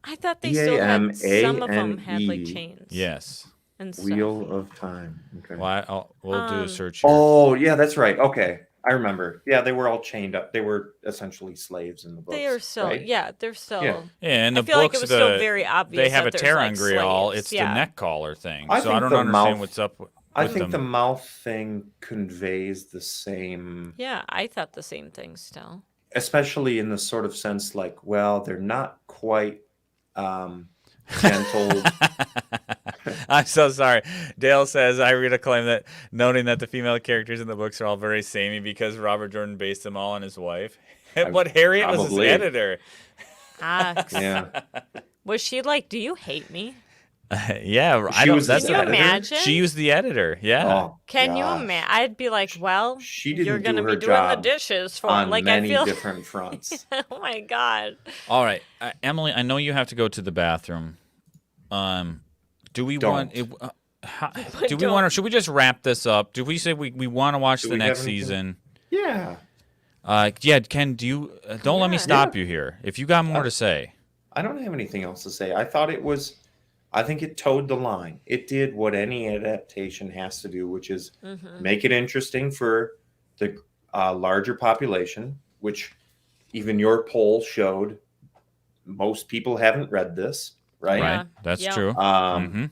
I thought they still had some of them had like D-A-M-A-N-E. chains. Yes. And stuff. Wheel of Time. Okay. Well, we'll do a search here. Oh, yeah, that's right. Okay. I remember. Yeah, they were all chained up. They were essentially slaves in the books. They are still. right? Yeah, they're still. Yeah. Yeah, in I the feel like books, it was still very obvious. they have a that there's, like, terangrial. slaves. It's yeah. the neck collar thing. I So I think don't the understand mouth- what's up with I think the them. mouth thing conveys the same, Yeah, I thought the same thing still. especially in the sort of sense like, well, they're not quite gentle. I'm so sorry. Dale says, I read a claim that noting that the female characters in the books are all very samey because Robert Jordan based them all on his wife. But Harriet was his Probably. editor. Ah, Yeah. was she like, "Do you hate me"? Yeah, I She don't. was That's his Can you editor? imagine? She was the editor. Yeah. Oh, Can you gosh. imagine? I'd be like, well, She didn't you're gonna do be her doing the job dishes for on like many I feel. different fronts. Oh my god. All right, Emily. I know you have to go to the bathroom. Do we Don't. want? Do we want to? Should we just wrap this up? Do we say we want to watch Do the we next have anything? season? Yeah. Yeah, Ken. Do you? Don't let me Yeah. stop you here. If you got more to say. I don't have anything else to say. I think it towed the line. It did what any adaptation has to do, which is Mm-hmm. make it interesting for the larger population, which even your poll showed most people haven't read this, right? Yeah. Right. That's Yeah. true. Um,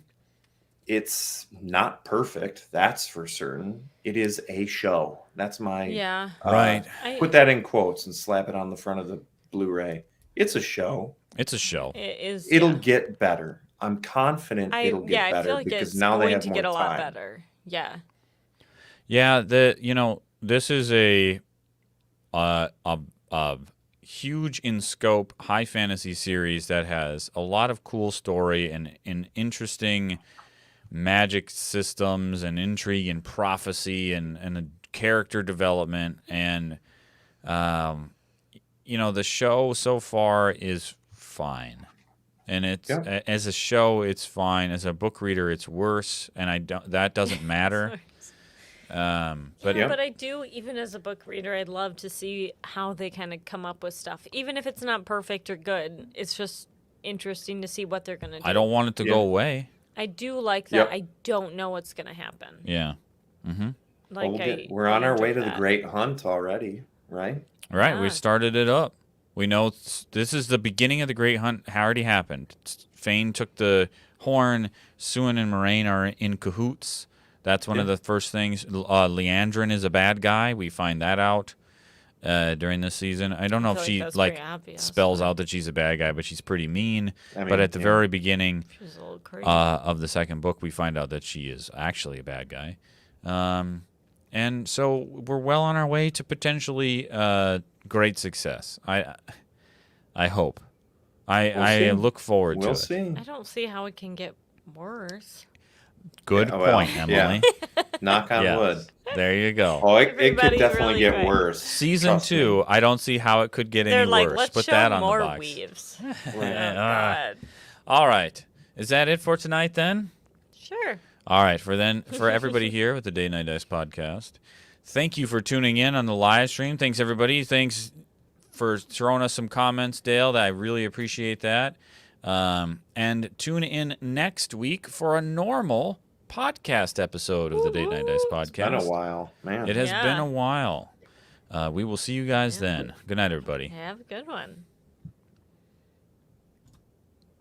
It's not perfect, that's for certain. It is a show. That's my Yeah. Right. Put that in quotes and slap it on the front of the Blu-ray. It's a show. It's a show. It is. It'll yeah. get better. I'm confident it'll get I better feel like because it's now they going have to more get a lot time. better. Yeah. Yeah. This is a huge in scope high fantasy series that has a lot of cool story and interesting magic systems and intrigue and prophecy and a character development and the show so far is fine. And it's Yeah. as a show, it's fine. As a book reader, it's worse, and that doesn't matter. But Yeah, but I do, even as a book reader, I'd love to see how they kind of come up with stuff. Even if it's not perfect or good, it's just interesting to see what they're going to do. I don't want it to Yeah. go away. I do like that. Yep. I don't know what's going to happen. Yeah. Mm-hmm. Like Well, we're on I our way enjoy to the that. Great Hunt already, right? Right. We Yeah. started it up. We know this is the beginning of the Great Hunt. Already happened. Fane took the horn. Suin and Moraine are in cahoots. That's one of the first things. Leandrin is a bad guy. We find that out. during this season. I don't know if feel she that's like pretty obvious, spells but out that she's a bad guy, but she's pretty mean. I But mean, at the yeah. very beginning She's a little crazy. of the second book, we find out that she is actually a bad guy. And so we're well on our way to potentially great success. I hope. I see. look forward to We'll it. see. I don't see how it can get worse. Good Yeah, well, point, Emily. Knock on Yes. wood. There you go. Oh, it could Everybody's definitely really get right. worse. Season Trust me. 2, I don't see how it could get They're any like, worse. let's Put show that on more the box. weaves. Right. Oh, God. All right. Is that it for tonight then? Sure. All right, for everybody here with the Day Night Dice podcast, thank you for tuning in on the live stream. Thanks everybody. Thanks for throwing us some comments, Dale. I really appreciate that. And tune in next week for a normal podcast episode of the Day Night Dice podcast. Been a while, man. It has been Yeah. a while. We will see you guys then. Good night, everybody. Have a good one.